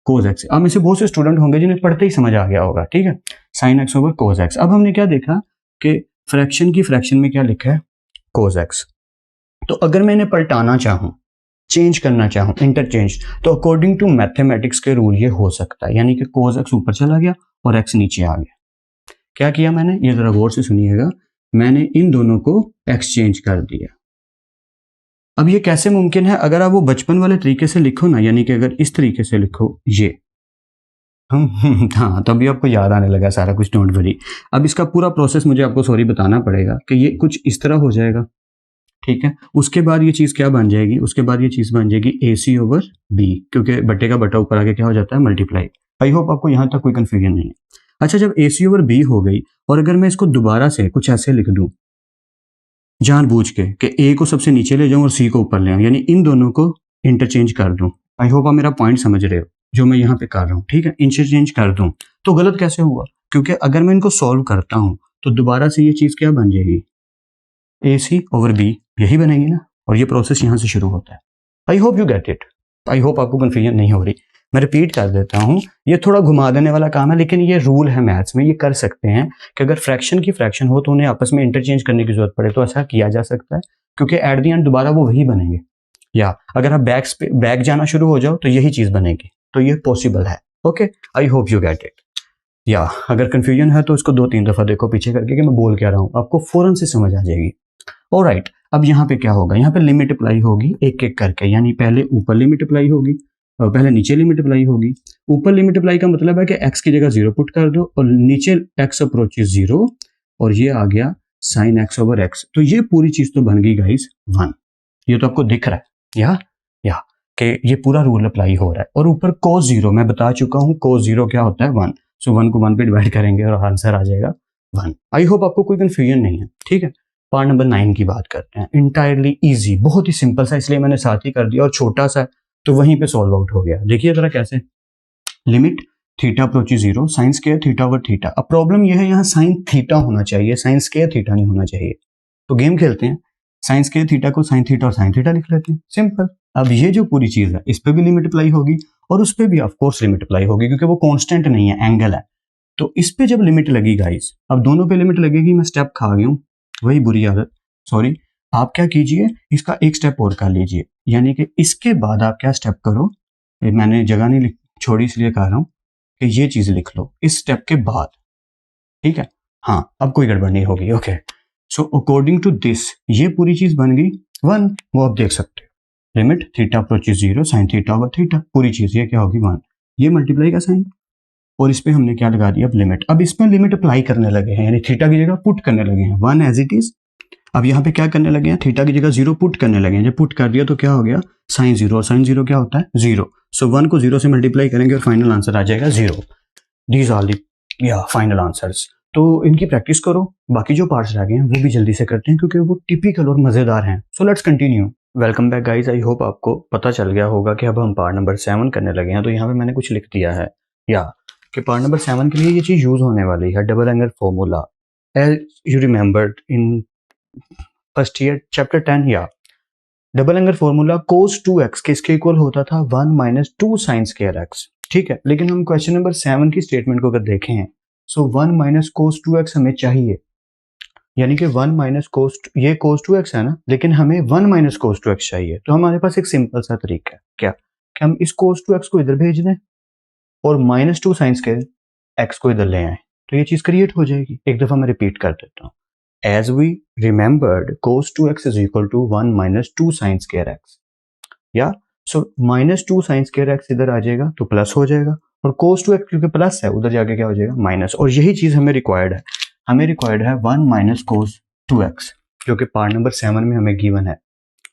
cos x. अब में से बहुत से स्टूडेंट होंगे जिन्हें पढ़ते ही समझ आ गया होगा, ठीक है, sine x over cos x. अब हमने क्या देखा कि फ्रैक्शन की फ्रैक्शन में क्या लिखा है, कोस एक्स। तो अगर मैं इन्हें पलटाना चाहूं, चेंज करना चाहूं, इंटरचेंज, तो अकॉर्डिंग टू मैथमेटिक्स के रूल ये हो सकता है, यानी कि कोस एक्स ऊपर चला गया और एक्स नीचे आ गया। क्या किया मैंने, ये जरा गौर से सुनिएगा, मैंने इन दोनों को एक्सचेंज कर दिया। अब ये कैसे मुमकिन है, अगर आप वो बचपन वाले तरीके से लिखो ना, यानी कि अगर इस तरीके से लिखो ये हाँ, तभी आपको याद आने लगा सारा कुछ, डोंट वरी। अब इसका पूरा प्रोसेस मुझे आपको सॉरी बताना पड़ेगा कि ये कुछ इस तरह हो जाएगा, ठीक है। उसके बाद ये चीज क्या बन जाएगी, उसके बाद ये चीज बन जाएगी AC ओवर B, क्योंकि बट्टे का बट्टा ऊपर आके क्या हो जाता है, मल्टीप्लाई। आई होप आपको यहां तक कोई कंफ्यूजन नहीं है। अच्छा, जब AC ओवर B हो गई और अगर मैं इसको दोबारा से कुछ ऐसे लिख दूं जानबूझ के कि A को सबसे नीचे ले जाऊं और C को ऊपर ले आऊं, यानी इन दोनों को इंटरचेंज कर दूं। आई होप आप मेरा पॉइंट समझ रहे हो जो मैं यहाँ पे कर रहा हूँ, ठीक है। इंटरचेंज कर दूं तो गलत कैसे हुआ, क्योंकि अगर मैं इनको सॉल्व करता हूं तो दोबारा से ये चीज क्या बन जाएगी, AC ओवर B, यही बनेगी ना, और ये प्रोसेस यहाँ से शुरू होता है। I hope you get it, I hope आपको कंफ्यूजन नहीं हो रही। मैं रिपीट कर देता हूँ, ये थोड़ा घुमा देने वाला काम है, लेकिन ये रूल है मैथ्स में, ये कर सकते हैं कि अगर फ्रैक्शन की फ्रैक्शन हो तो उन्हें आपस में इंटरचेंज करने की जरूरत पड़े तो ऐसा किया जा सकता है, क्योंकि एट द एंड दोबारा वो वही बनेंगे। या अगर आप बैक जाना शुरू हो जाओ तो यही चीज बनेगी, तो ये पॉसिबल है। Okay, I hope you get it. या अगर कंफ्यूजन है तो इसको 2-3 दफा देखो पीछे करके कि मैं बोल क्या रहा हूँ, आपको फौरन से समझ आ जाएगी। ऑलराइट, अब यहाँ पे क्या होगा, यहाँ पे लिमिट अप्लाई होगी एक एक करके, यानी पहले ऊपर लिमिट अप्लाई होगी और पहले नीचे लिमिट अप्लाई होगी। ऊपर लिमिट अप्लाई का मतलब है कि x की जगह 0 पुट कर दो और नीचे x अप्रोचेस 0 और ये आ गया साइन x ओवर x। तो ये पूरी चीज तो बन गई गाइस 1। ये तो आपको दिख रहा है या कि ये पूरा रूल अप्लाई हो रहा है। और ऊपर cos 0 मैं बता चुका हूँ, cos 0 क्या होता है 1। सो 1 को 1 पे डिवाइड करेंगे और आंसर आ जाएगा 1। आई होप आपको कोई कंफ्यूजन नहीं है, ठीक है। पार्ट नंबर 9 की बात करते हैं। इंटायरली इजी, बहुत ही सिंपल सा, इसलिए मैंने साथ ही कर दिया, और छोटा सा तो वहीं पे सॉल्व आउट हो गया। देखिए जरा कैसे, limit theta approaches 0 sign square theta over theta. अब प्रॉब्लम यह है यहाँ साइन थीटा होना चाहिए, साइन स्क्वायर थीटा नहीं होना चाहिए। तो गेम खेलते हैं, साइन स्क्वायर थीटा को साइन थीटा और साइन थीटा लिख लेते हैं, सिंपल। अब ये जो पूरी चीज है इस पे भी लिमिट अप्लाई होगी और उस पे भी ऑफ कोर्स लिमिट अप्लाई होगी, क्योंकि वो कांस्टेंट नहीं है, एंगल है। तो इस पे जब लिमिट लगी गाइस, अब दोनों पे लिमिट लगेगी, मैं स्टेप खा गया हूं, वही बुरी आदत, सॉरी। आप क्या कीजिए, इसका एक स्टेप और कर लीजिए, यानी कि इसके बाद आप क्या स्टेप करो, मैंने जगह नहीं छोड़ी इसलिए कह रहा हूं कि ये चीज लिख लो इस स्टेप के बाद, ठीक है। हाँ, अब कोई गड़बड़ नहीं होगी। Okay, so according to this ये पूरी चीज बन गई 1। वो आप देख सकते हो, limit theta approaches 0 sine theta over theta, पूरी चीज ये क्या होगी 1। ये मल्टीप्लाई का साइन और इस पे हमने क्या लगा दिया, अब लिमिट। अब इसमें लिमिट अप्लाई करने लगे हैं, यानी थीटा की जगह पुट करने लगे हैं 1 एज इट इज। अब यहाँ पे क्या करने लगे हैं, थीटा की जगह 0 पुट करने लगे हैं। जब पुट कर दिया तो क्या हो गया, साइन 0, और साइन 0 क्या होता है 0। सो 1 को 0 से मल्टीप्लाई करेंगे और फाइनल आंसर आ जाएगा 0। These are the final answers. तो इनकी प्रैक्टिस करो, बाकी जो पार्ट्स रह गए हैं वो भी जल्दी से करते हैं क्योंकि वो टिपिकल और मजेदार हैं। So let's continue. Welcome back guys, I hope आपको पता चल गया होगा कि अब हम पार्ट नंबर 7 करने लगे हैं। तो यहाँ पे मैंने कुछ लिख दिया है या कि पार्ट नंबर 7 के लिए ये चीज यूज होने वाली है, double angle formula. As you remembered in first year chapter 10, या double angle formula cos 2x किसके इक्वल होता था 1 माइनस 2 साइन स्क्वायर x, ठीक है। लेकिन हम क्वेश्चन नंबर 7 की स्टेटमेंट को अगर देखें, सो 1 माइनस cos 2x हमें चाहिए, यानी कि 1 माइनस cos, ये cos 2x है ना, लेकिन हमें 1 माइनस cos 2x चाहिए। तो हमारे पास एक सिंपल सा तरीका है, क्या कि हम इस cos 2x को इधर भेज दें और माइनस 2 साइन स्क्वायर x को इधर ले आए, तो ये चीज क्रिएट हो जाएगी। एक दफा मैं रिपीट कर देता हूँ, as we remembered cos 2x is equal to 1 minus 2 sin square x, या so minus 2 sin square x इधर आ जाएगा तो प्लस हो जाएगा, और cos 2x क्योंकि प्लस है उधर जाके क्या हो जाएगा माइनस। और यही चीज हमें रिक्वायर्ड है, हमें रिक्वायर्ड है 1 माइनस cos 2x जो कि पार्ट नंबर 7 में हमें गिवन है।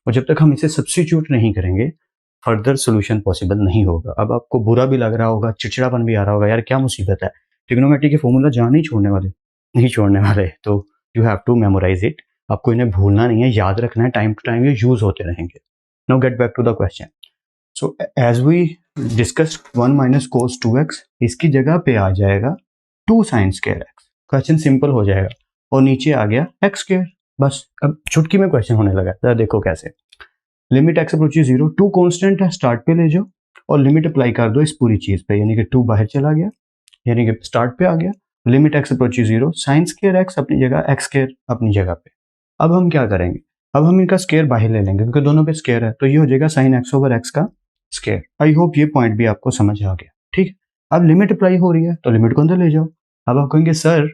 और जब तक हम इसे सब्स्टिट्यूट नहीं करेंगे फर्दर सोल्यूशन पॉसिबल नहीं होगा। अब आपको बुरा भी लग रहा होगा, चिड़चिड़ापन भी आ रहा होगा, यार क्या मुसीबत है, ट्रिग्नोमेट्री के फॉर्मूला जहाँ नहीं छोड़ने वाले, तो you have to memorise it. आपको इन्हें भूलना नहीं है, याद रखना है, टाइम टू टाइम ये यूज होते रहेंगे। Now get back to the question. So as we discuss 1 minus cos 2x, इसकी जगह पे आ जाएगा 2 sine square x। Question simple हो जाएगा और नीचे आ गया x स्क्वायर। बस अब चुटकी में क्वेश्चन होने लगा। जरा देखो कैसे। लिमिट x अप्रोचेस 0, 2 कांस्टेंट है, स्टार्ट पे ले जाओ और लिमिट अप्लाई कर दो इस पूरी चीज पे, यानी कि 2 बाहर चला गया, यानी कि स्टार्ट पे आ गया। Limit x approaches 0, sign square x अपनी जगह, x स्क्वायर अपनी जगह पे। अब हम क्या करेंगे, अब हम इनका स्क्वायर बाहर ले लेंगे क्योंकि दोनों पे स्क्वायर है, तो ये हो जाएगा साइन x ओवर x का स्क्वायर। आई होप ये पॉइंट भी आपको समझ आ गया। ठीक है, अब लिमिट अप्लाई हो रही है तो लिमिट को अंदर ले जाओ। अब आप कहेंगे सर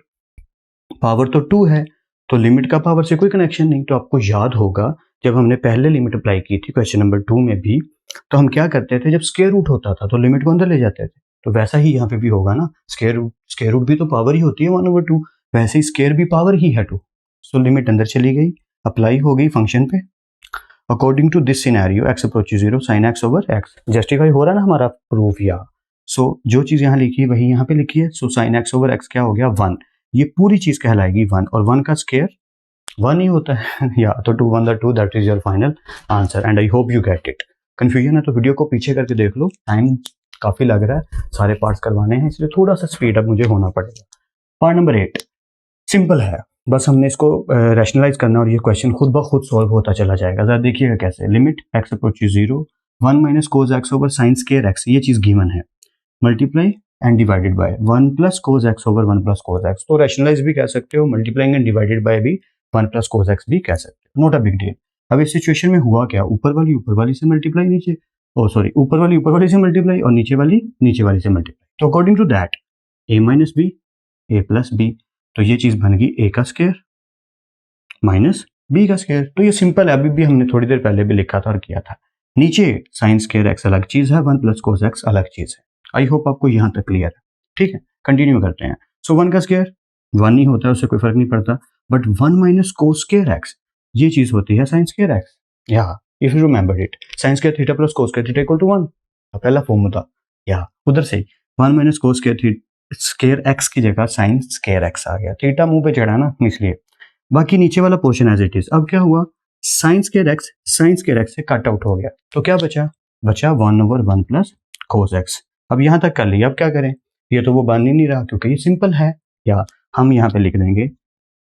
पावर तो 2 है, तो लिमिट का पावर से कोई कनेक्शन नहीं। तो आपको याद होगा जब हमने पहले लिमिट अप्लाई की थी क्वेश्चन नंबर 2 में भी, तो हम क्या करते थे, जब स्क्वायर रूट होता था तो लिमिट को अंदर ले जाते थे। तो वैसा ही यहाँ पे भी होगा ना, स्क्वायर रूट भी तो पावर ही होती है 1/2, वैसे ही स्क्वायर भी पावर ही है 2। सो लिमिट अंदर चली गई, अप्लाई हो गई फंक्शन पे। According to this scenario x approaches 0 sin x over x, justify हो रहा है ना हमारा प्रूफ। या सो जो चीज यहाँ लिखी है वही यहाँ पे लिखी है। सो sin x ओवर x क्या हो गया 1, ये पूरी चीज कहलाएगी 1, और 1 का स्क्वायर 1 ही होता है। या तो 2 1 2, that is your final answer and I hope you get it. Confusion है तो वीडियो को पीछे करके देख लो, टाइम काफी लग रहा है, सारे पार्ट्स करवाने हैं, इसलिए थोड़ा सा स्पीड अप मुझे होना पड़ेगा। पार्ट नंबर 8 सिंपल है, बस हमने इसको रैशनलाइज करना और ये क्वेश्चन खुद ब खुद सॉल्व होता चला जाएगा। जरा देखिएगा कैसे। लिमिट x अप्रोचेस 0, 1 माइनस कोस x over sign square x, ये चीज गिवन है, multiply and divided by 1 plus cos x over 1 plus cos x। तो रैशनलाइज भी कह सकते हो, मल्टीप्लाइंग एंड डिवाइडेड बाय भी 1 प्लस कोस x भी कह सकते हो, नॉट अ बिग डील। अब इस सिचुएशन में हुआ क्या, ऊपर वाली से मल्टीप्लाई, नीचे ऊपर वाली से मल्टीप्लाई और नीचे वाली से मल्टीप्लाई। तो according to that a minus b, a plus b, तो ये चीज बन गई a का स्क्वायर माइनस b का स्क्वायर। तो ये सिंपल है, अभी भी हमने थोड़ी देर पहले भी लिखा था और किया था। नीचे साइन स्क्वायर x अलग चीज है, 1 प्लस कोस x अलग चीज है। आई होप आपको यहां तक क्लियर है। ठीक है, कंटिन्यू करते हैं। सो 1 का स्क्वायर 1 ही होता है, उससे कोई फर्क नहीं पड़ता, but 1 minus cos square x ये चीज होती है साइन स्क्वायर x। या if you remember it, sine square theta plus cos square theta equal to 1, पहला फॉर्मूला। या उधर से 1 माइनस कोस स्क्वायर x की जगह साइन स्क्वायर x आ गया, थीटा मुंह पे चढ़ा ना इसलिए। बाकी नीचे वाला पोर्शन एज इट इज। अब क्या हुआ, साइन स्क्वायर x से कट आउट हो गया, तो क्या बचा 1 ओवर 1 प्लस कोस x। अब यहां तक कर लिया, अब क्या करें, ये तो वो बन ही नहीं रहा क्योंकि ये सिंपल है। या हम यहाँ पे लिख देंगे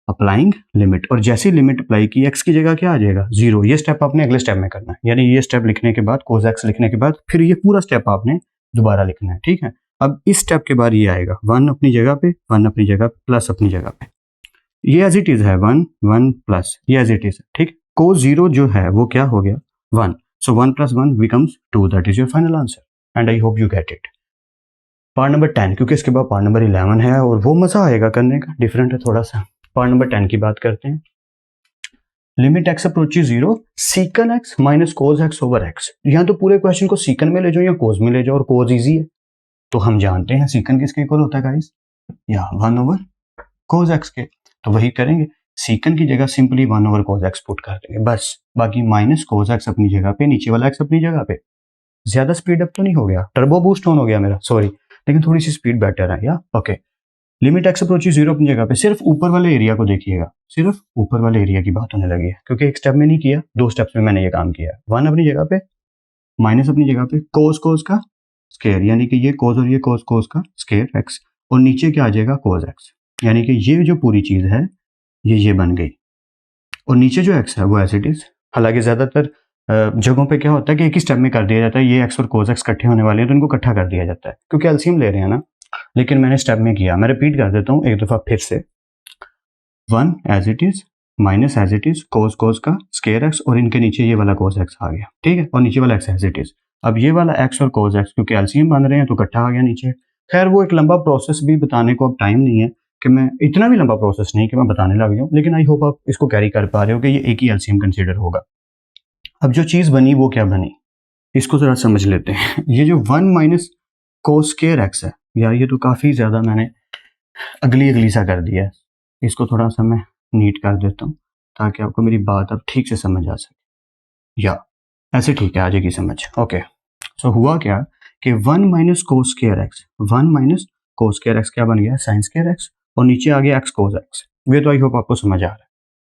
अप्लाइंग लिमिट, और जैसी लिमिट अप्लाई की x की जगह क्या आ जाएगा 0। ये स्टेप आपने अगले स्टेप में करना है, यानी ये स्टेप लिखने के बाद कोस x लिखने के बाद फिर ये पूरा स्टेप आपने दोबारा लिखना है। ठीक है, अब इस स्टेप के बाद ये आएगा 1 अपनी जगह पे, 1 अपनी जगह पे, प्लस अपनी जगह पे, ये एज इट इज है 1 1 प्लस, ये एज इट इज है। ठीक, कोस 0 जो है वो क्या हो गया 1, सो 1 plus 1 becomes 2, that is your final answer and I hope you get it. Part number 10, क्योंकि इसके बाद पार्ट नंबर 11 है और वो मजा आएगा करने का, डिफरेंट है थोड़ा सा। पार्ट नंबर 10 की बात करते हैं। Limit x approaches 0, सीकन x minus cos x over x। यहाँ तो पूरे क्वेश्चन को सीकन में ले जाओ या कोस में ले जाओ, और कोस इजी है तो हम जानते हैं सीकन किसके इक्वल होता है गाइस, या 1 ओवर कोस x के। तो वही करेंगे, सीकन की जगह सिंपली 1 ओवर कोस x पुट कर देंगे बस। बाकी माइनस कोस x अपनी जगह पे, नीचे वाला x अपनी जगह पे। ज्यादा स्पीड अप तो नहीं हो गया, टर्बो बूस्ट ऑन हो गया मेरा, सॉरी, लेकिन थोड़ी सी स्पीड बेटर है। या ओके, लिमिट x अप्रोचेस 0 अपनी जगह पे, सिर्फ ऊपर वाले एरिया को देखिएगा, सिर्फ ऊपर वाले एरिया की बात होने लगी है क्योंकि एक स्टेप में नहीं किया, 2 स्टेप्स में मैंने ये काम किया। 1 अपनी जगह पे, माइनस अपनी जगह पे, कोस का स्क्वायर, यानी कि ये कोस और ये कोस का स्क्वायर x, और नीचे क्या आ जाएगा कोस x, यानी कि ये जो पूरी चीज है ये बन गई, और नीचे जो x है वो एज इट इज। हालांकि ज्यादातर जगहों पे क्या होता है कि एक ही स्टेप में कर दिया जाता है, ये x और कोस x इकट्ठे होने वाले हैं तो इनको इकट्ठा कर दिया जाता है क्योंकि एलसीएम ले रहे हैं ना, लेकिन मैंने स्टेप में किया। मैं रिपीट कर देता हूँ एक दफा फिर से, 1 as it is minus as it is cos का स्क्वायर x, और इनके नीचे ये वाला कोस x आ गया। ठीक है, और नीचे वाला x एज इट इज। अब ये वाला x और कोस x क्योंकि एलसीएम बन रहे हैं तो इकट्ठा आ गया नीचे। खैर वो एक लंबा प्रोसेस भी बताने को अब टाइम नहीं है कि मैं इतना भी लंबा प्रोसेस नहीं कि मैं बताने लग जाऊँ, लेकिन आई होप आप इसको कैरी कर पा रहे हो कि ये एक ही एलसीएम कंसीडर होगा। अब जो चीज बनी वो क्या बनी, इसको जरा समझ लेते हैं। ये जो 1 माइनस कोस स्क्वायर x है, यार ये तो काफी ज्यादा मैंने अगली सा कर दिया है, इसको थोड़ा सा मैं नीट कर देता हूँ ताकि आपको मेरी बात अब ठीक से समझ आ सके। या ऐसे ठीक है, आ जाएगी समझ। ओके, सो हुआ क्या कि 1 minus cos square x, 1 minus cos square x क्या बन गया, साइन स्क्वायर एक्स, और नीचे आ गया एक्स कोस एक्स। ये तो आई होप आपको समझ आ रहा है,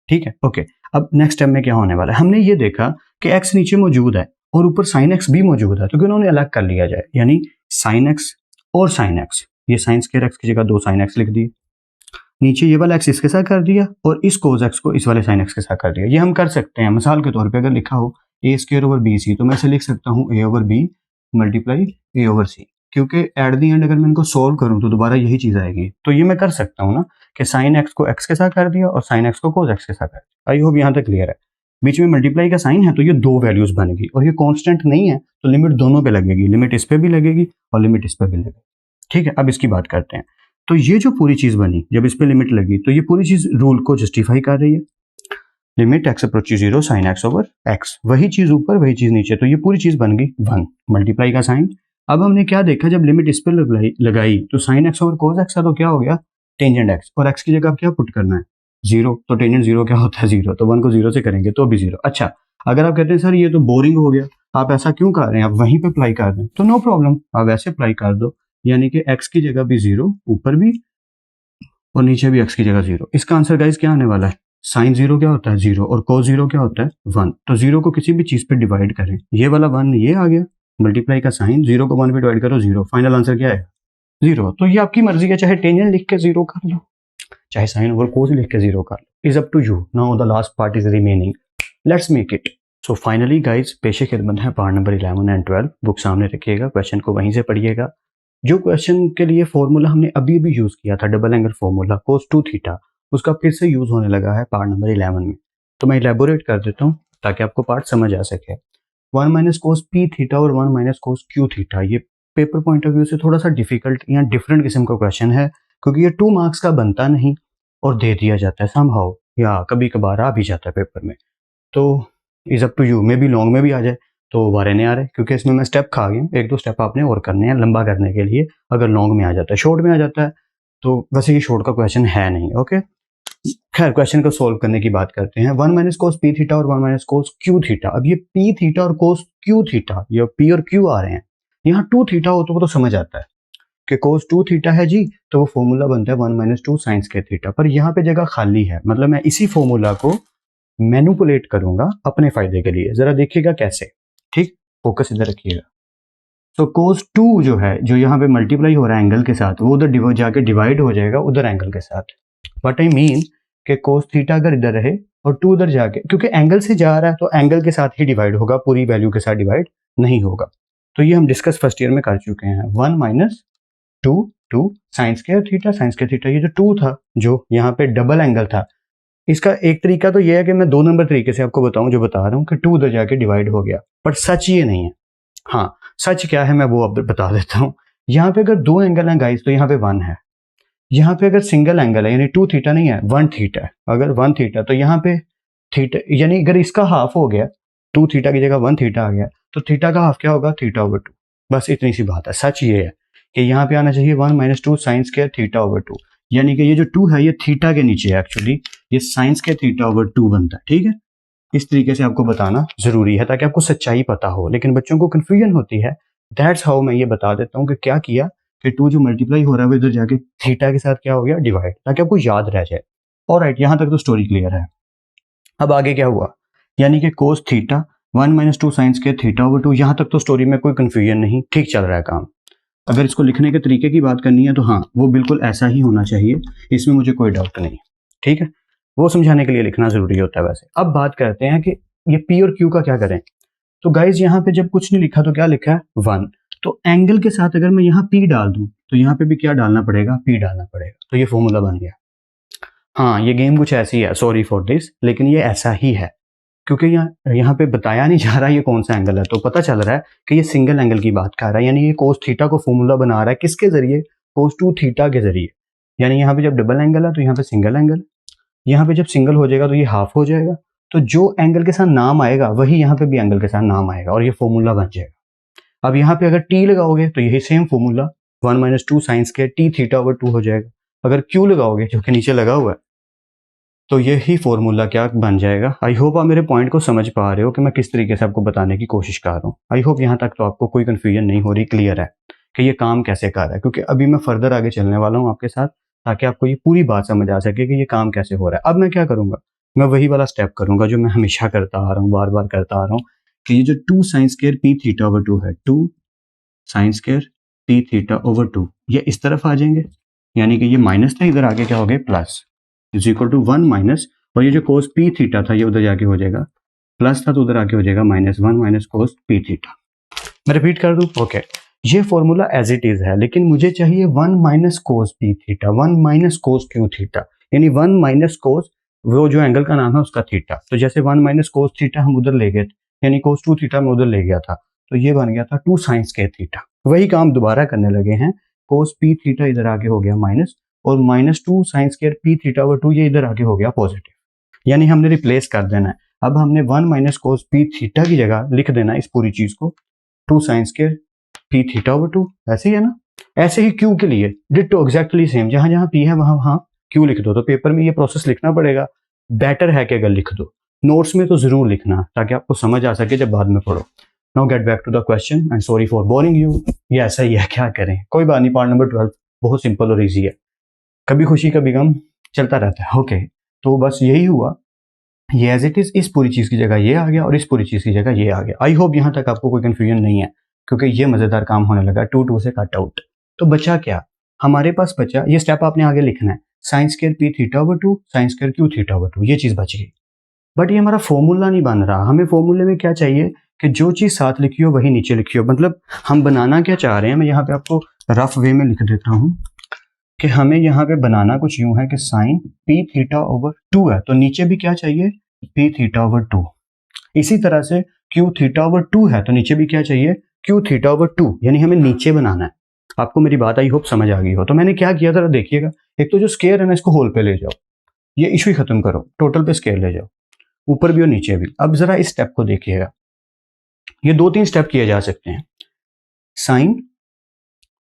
ठीक है, ओके। अब नेक्स्ट स्टेप में क्या होने वाला है, हमने ये देखा कि एक्स नीचे मौजूद है और ऊपर साइन एक्स भी मौजूद है, तो क्यों उन्होंने अलग कर लिया जाए, यानी साइन एक्स और साइन एक्स, ये साइन स्क्वायर एक्स की जगह 2 साइन एक्स लिख दिए, नीचे ये वाला एक्स इसके साथ कर दिया और इस कोस एक्स को इस वाले साइन एक्स के साथ कर दिया। ये हम कर सकते हैं, मिसाल के तौर पे अगर लिखा हो ए स्क्वायर ओवर बी सी, तो मैं इसे लिख सकता हूँ ए ओवर बी मल्टीप्लाई ए ओवर सी, क्योंकि एट द एंड अगर मैं इनको सोल्व करूँ तो दोबारा यही चीज आएगी। तो ये मैं कर सकता हूँ ना कि साइन एक्स को एक्स के साथ कर दिया और साइन एक्स को कोस एक्स के साथ कर दिया। आई होप यहाँ तक क्लियर है। बीच में मल्टीप्लाई का साइन है तो ये 2 वैल्यूज बनेगी और ये कांस्टेंट नहीं है, तो लिमिट दोनों पे लगेगी, लिमिट इस पे भी लगेगी और लिमिट इस पे भी लगेगी, ठीक है। अब इसकी बात करते हैं। तो ये जो पूरी चीज बनी, जब इस पे लिमिट लगी तो ये पूरी चीज रूल को जस्टिफाई कर रही है। Limit x approaches 0 sine x over x, वही चीज ऊपर वही चीज नीचे, तो ये पूरी चीज बन गई 1 मल्टीप्लाई का साइन। अब हमने क्या देखा, जब लिमिट इस पे लगाई तो sine x over cos x, तो क्या हो गया टेंजेंट एक्स, और एक्स की जगह क्या पुट करना है 0, तो टेंजेंट 0 क्या होता है 0, तो 1 को 0 से करेंगे तो भी 0। अच्छा, अगर आप कहते हैं सर ये तो बोरिंग हो गया, आप ऐसा क्यों कर रहे हैं, आप वहीं पे अप्लाई कर रहे हैं, तो नो प्रॉब्लम, आप वैसे अप्लाई कर दो, यानी कि एक्स की जगह भी 0, ऊपर भी और नीचे भी एक्स की जगह 0। इसका आंसर गाइस क्या आने वाला है, साइन 0 क्या होता है 0 और कोस 0 क्या होता है 1। तो 0 को किसी भी चीज पे डिवाइड करें, ये वाला 1 ये आ गया, मल्टीप्लाई का साइन, 0 को 1 पे डिवाइड करो 0, फाइनल आंसर क्या है 0। तो ये आपकी मर्जी है, चाहे टेंजेंट लिख के 0 कर लो, चाहे साइन ओवर कोस लिख के 0 कर लो, is up to you. Now the last part is remaining, let's make it. So finally guys पेशे खिदमत है पार्ट नंबर 11 एंड 12, बुक सामने रखिएगा, क्वेश्चन को वहीं से पढ़िएगा। जो क्वेश्चन के लिए फॉर्मूला हमने अभी भी यूज किया था, डबल एंगल फॉर्मूला कोस 2 थीटा, उसका फिर से यूज होने लगा है पार्ट नंबर 11 में। तो मैं इलेबोरेट कर देता हूँ ताकि आपको पार्ट समझ आ सके। 1 माइनस कोस पी थीटा और 1 माइनस कोस क्यू थीटा, ये पेपर पॉइंट ऑफ व्यू से थोड़ा सा डिफिकल्ट या डिफरेंट किस्म का क्वेश्चन है, क्योंकि ये 2 मार्क्स का बनता नहीं और दे दिया जाता है समहाउ, या कभी कभार आ भी जाता है पेपर में। तो is up to you, maybe long में भी आ जाए, तो वारे नहीं आ रहे, क्योंकि इसमें मैं स्टेप खा गया, 1-2 स्टेप आपने और करने हैं लंबा करने के लिए। अगर लॉन्ग में आ जाता है, शॉर्ट में आ जाता है तो वैसे ये शॉर्ट का क्वेश्चन है नहीं, ओके। खैर क्वेश्चन को सोल्व करने की बात करते हैं। 1 माइनस कोस पी थीटा और 1 माइनस कोस क्यू थीटा। अब ये पी थीटा और कोस क्यू थीटा, ये पी और क्यू आ रहे हैं, यहाँ 2 थीटा हो तो वो तो समझ आता है कि कोस 2 थीटा है जी, तो वो फॉर्मूला बनता है 1 माइनस 2 साइन स्क्वायर थीटा, पर यहाँ पे जगह खाली है, मतलब मैं इसी फॉर्मूला को मैनिपुलेट करूंगा अपने फायदे के लिए। जरा देखिएगा कैसे, ठीक, फोकस इधर रखिएगा। तो कोस 2 जो है, जो यहाँ पे मल्टीप्लाई हो रहा है एंगल के साथ, वो उधर जाके डिवाइड हो जाएगा उधर एंगल के साथ। बट आई मीन कि कोस थीटा अगर इधर रहे और 2 उधर जाके, क्योंकि एंगल से जा रहा है तो एंगल के साथ ही डिवाइड होगा, पूरी वैल्यू के साथ डिवाइड नहीं होगा। तो ये हम डिस्कस फर्स्ट ईयर में कर चुके हैं। 1 minus 2 sine square theta, sign square theta, ये जो 2 था जो यहाँ पे डबल एंगल था, इसका एक तरीका तो ये है कि मैं 2 नंबर तरीके से आपको बताऊं, जो बता रहा हूं कि 2 उधर जाके डिवाइड हो गया, पर सच ये नहीं है। हाँ, सच क्या है मैं वो अब बता देता हूं। यहाँ पे अगर 2 एंगल हैं गाइस तो यहाँ पे 1 है, यहाँ पे अगर सिंगल एंगल है यानी 2 थीटा नहीं है 1 थीटा है, अगर 1 थीटा तो यहाँ पे थीटा, यानी अगर इसका हाफ हो गया 2 थीटा की जगह 1 थीटा आ गया, तो थीटा का हाफ क्या होगा थीटा ओवर 2। बस इतनी सी बात है। सच ये है कि यहाँ पे आना चाहिए 1 minus 2 sine square theta over 2, यानी कि ये जो 2 है ये थीटा के नीचे है, एक्चुअली ये साइन स्क्वायर थीटा ओवर 2 बनता है, ठीक है। इस तरीके से आपको बताना जरूरी है ताकि आपको सच्चाई पता हो, लेकिन बच्चों को कंफ्यूजन होती है। दैट्स हाउ मैं ये बता देता हूँ कि क्या किया कि 2 जो मल्टीप्लाई हो रहा है वो इधर जाके थीटा के साथ क्या हो गया डिवाइड, ताकि आपको याद रह जाए। ऑलराइट, यहाँ तक तो स्टोरी क्लियर है। अब आगे क्या हुआ, यानी कि cos theta 1 minus 2 sine square theta over 2, यहाँ तक तो स्टोरी में कोई कंफ्यूजन नहीं, ठीक चल रहा है काम। अगर इसको लिखने के तरीके की बात करनी है तो हाँ, वो बिल्कुल ऐसा ही होना चाहिए, इसमें मुझे कोई डाउट नहीं, ठीक है। वो समझाने के लिए लिखना जरूरी होता है वैसे। अब बात करते हैं कि ये पी और क्यू का क्या करें। तो गाइज यहाँ पे जब कुछ नहीं लिखा तो क्या लिखा है 1, तो एंगल के साथ अगर मैं यहाँ पी डाल दूं तो यहाँ पे भी क्या डालना पड़ेगा पी डालना पड़ेगा, तो ये फॉर्मूला बन गया। हाँ, ये गेम कुछ ऐसी है, सॉरी फॉर दिस, लेकिन ये ऐसा ही है, क्योंकि यहाँ पे बताया नहीं जा रहा ये कौन सा एंगल है, तो पता चल रहा है कि ये सिंगल एंगल की बात कर रहा है, यानी ये कोस थीटा को फॉर्मूला बना रहा है किसके जरिए, कोस 2 थीटा के जरिए। यानी यहाँ पे जब डबल एंगल है तो यहाँ पे सिंगल एंगल, यहाँ पे जब सिंगल हो जाएगा तो ये हाफ हो जाएगा, तो जो एंगल के साथ नाम आएगा वही यहाँ पे भी एंगल के साथ नाम आएगा और ये फॉर्मूला बन जाएगा। अब यहाँ पे अगर टी लगाओगे तो यही same formula 1 minus 2 sine square T theta over 2 हो जाएगा। अगर क्यू लगाओगे जो कि नीचे लगा हुआ है तो यही फॉर्मूला क्या बन जाएगा। आई होप आप मेरे पॉइंट को समझ पा रहे हो कि मैं किस तरीके से आपको बताने की कोशिश कर रहा हूँ। आई होप यहाँ तक तो आपको कोई कन्फ्यूजन नहीं हो रही, क्लियर है कि ये काम कैसे कर रहा है, क्योंकि अभी मैं फर्दर आगे चलने वाला हूँ आपके साथ ताकि आपको ये पूरी बात समझ आ सके कि ये काम कैसे हो रहा है। अब मैं क्या करूँगा, मैं वही वाला स्टेप करूँगा जो मैं हमेशा करता आ रहा हूँ, बार बार करता आ रहा हूँ, कि ये जो 2 sin square P theta over 2 है, 2 sin square P theta over 2, ये इस तरफ आ जाएंगे, यानी कि ये माइनस था, इधर आगे क्या हो गया plus, is equal to 1 minus, और ये जो कोस पी थीटा था ये उधर जाके हो जाएगा, प्लस था तो उधर आके हो जाएगा -1 माइनस कोस पी थीटा। मैं रिपीट कर दूं, ओके। ये फॉर्मूला एज इट इज है, लेकिन मुझे चाहिए 1 माइनस कोस पी थीटा, 1 माइनस कोस क्यू थीटा, यानी 1 माइनस कोस वो जो एंगल का नाम है उसका थीटा। तो जैसे 1 माइनस कोस थीटा हम उधर ले गए, यानी कोस 2 थीटा में उधर ले गया था, तो ये बन गया था 2 साइन स्क्वायर थीटा। वही काम दोबारा करने लगे हैं, कोस पी थीटा इधर आगे हो गया माइनस, और -2 sine square P theta over 2 ये इधर आगे हो गया पॉजिटिव, यानी हमने रिप्लेस कर देना है। अब हमने 1 माइनस कोस पी थीटा की जगह लिख देना है इस पूरी चीज को 2 sine square P theta over 2, ऐसे ही है ना। ऐसे ही क्यू के लिए डिट्टो एग्जैक्टली सेम, जहां जहां पी है वहां वहां क्यू लिख दो। तो पेपर में ये प्रोसेस लिखना पड़ेगा, बेटर है कि अगर लिख दो, नोट्स में तो जरूर लिखना ताकि आपको समझ आ सके जब बाद में पढ़ो। Now get back to the question and sorry for boring you. ये ऐसा ही है, क्या करें, कोई बात नहीं। पार्ट नंबर 12 बहुत सिंपल और ईजी है, कभी खुशी कभी गम चलता रहता है। ओके, तो बस यही हुआ, ये एज इट इज इस पूरी चीज की जगह ये आ गया और इस पूरी चीज की जगह ये आ गया। आई होप यहां तक आपको कोई कंफ्यूजन नहीं है, क्योंकि ये मजेदार काम होने लगा, 2 से कट आउट। तो बचा क्या हमारे पास, बचा ये स्टेप आपने आगे लिखना है, sine square P theta over 2 sine square Q theta over 2, ये चीज बच गई। बट ये हमारा फॉर्मूला नहीं बन रहा। हमें फॉर्मूले में क्या चाहिए कि जो चीज साथ लिखी हो वही नीचे लिखी हो। मतलब हम बनाना क्या चाह रहे हैं, मैं यहाँ पे आपको रफ वे में लिख देता हूँ कि हमें यहाँ पे बनाना कुछ यूं है कि साइन पी थीटा ओवर 2 है, तो नीचे भी क्या चाहिए, पी थीटा ओवर 2। इसी तरह से क्यू थीटा ओवर 2 है, तो नीचे भी क्या चाहिए, क्यू थीटा ओवर 2, यानी हमें नीचे बनाना है। आपको मेरी बात आई होप समझ आ गई हो। तो मैंने क्या किया, जरा देखिएगा, एक तो जो स्केयर है ना इसको होल पे ले जाओ, ये इशू ही खत्म करो, टोटल पे स्केयर ले जाओ, ऊपर भी और नीचे भी। अब जरा इस स्टेप को देखिएगा, ये 2-3 स्टेप किए जा सकते हैं। साइन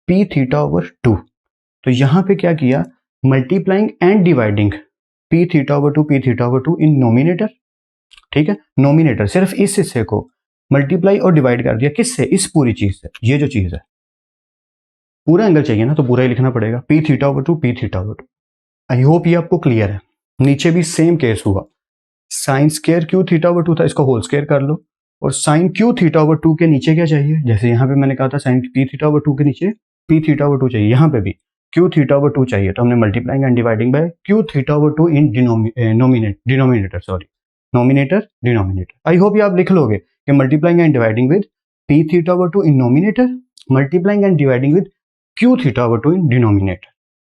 पी थीटा ओवर 2, तो यहां पे क्या किया, multiplying and dividing P theta over 2 p theta over 2 in nominator, ठीक है। नोमिनेटर सिर्फ इस हिस्से को मल्टीप्लाई और डिवाइड कर दिया, किससे, इस पूरी चीज से। ये जो चीज है, पूरा एंगल चाहिए ना तो पूरा ही लिखना पड़ेगा, P theta over 2 p theta over 2। I hope ये आपको क्लियर है। नीचे भी सेम केस हुआ, sine square Q theta over 2 था, इसको होल स्क्वायर कर लो, और साइन क्यू थीटा ओवर 2 के नीचे क्या चाहिए, जैसे यहाँ पे मैंने कहा था साइन पी थीटा ओवर 2 के नीचे पी थीटा ओवर 2 चाहिए, यहाँ पे भी क्यू थीटा ओवर 2 चाहिए, तो हमने multiplying and dividing bye Q theta over 2 in denominator denominator. I hope ये आप लिख लोगे कि multiplying and dividing with P theta over 2 in nominator, multiplying and dividing with Q theta over 2 in denominator.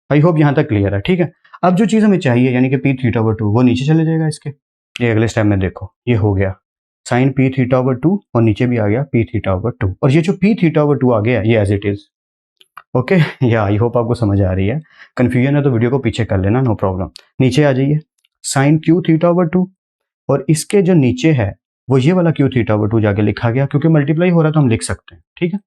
I hope यहाँ तक clear है, ठीक है। अब जो चीज हमें चाहिए यानी कि पी थीटा ओवर 2 वो नीचे चले जाएगा इसके, ये अगले स्टेप में देखो, ये हो गया साइन पी थीटा ओवर 2 और नीचे भी आ गया पी थीटा ओवर 2, और ये जो पी थीटा ओवर 2 आ गया ये एज इट इज। ओके, या आई होप आपको समझ आ रही है। कंफ्यूजन है तो वीडियो को पीछे कर लेना, नो प्रॉब्लम। नीचे आ जाइए, साइन क्यू थीटा ओवर 2, और इसके जो नीचे है वो ये वाला क्यू थीटा ओवर 2 जाके लिखा गया, क्योंकि मल्टीप्लाई हो रहा है तो हम लिख सकते हैं, ठीक है।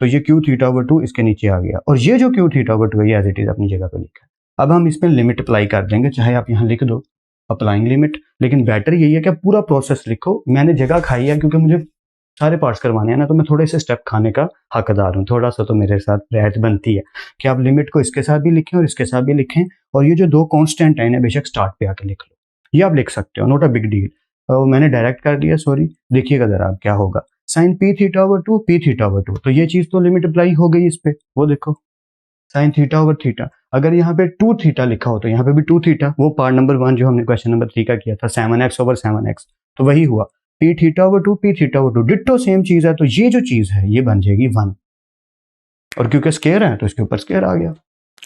तो ये क्यू थीटा ओवर 2 इसके नीचे आ गया, और ये जो क्यू थीटा ओवर 2 है ये एज इट इज अपनी जगह पे लिखा है। अब हम इसमें लिमिट अप्लाई कर देंगे, चाहे आप यहाँ लिख दो अप्लाइंग लिमिट, लेकिन बेटर यही है कि पूरा प्रोसेस लिखो। मैंने जगह खाई है क्योंकि मुझे सारे पार्ट्स करवाने हैं ना, तो मैं थोड़े से स्टेप खाने का हकदार हूँ, थोड़ा सा तो मेरे साथ रियायत बनती है कि आप लिमिट को इसके साथ भी लिखें और इसके साथ भी लिखें, और ये जो 2 कांस्टेंट है बेशक स्टार्ट पे आके लिख लो, ये आप लिख सकते हो, नॉट अ बिग डील। मैंने डायरेक्ट कर दिया, सॉरी। देखिएगा जरा आप क्या होगा, sine p theta over 2 p theta over 2, तो ये चीज तो लिमिट अप्लाई हो गई इस पे, वो देखो साइन थीटा ओवर थीटा। अगर यहाँ पे 2 थीटा लिखा हो तो यहाँ पे भी 2 थीटा, वो पार्ट नंबर 1 जो हमने क्वेश्चन नंबर 3 का किया था 7x ओवर 7x, तो वही हुआ P theta over 2 p theta over 2, ditto same चीज है, तो ये जो चीज है ये बन जाएगी 1, और क्योंकि स्केयर है तो इसके ऊपर स्केयर आ गया।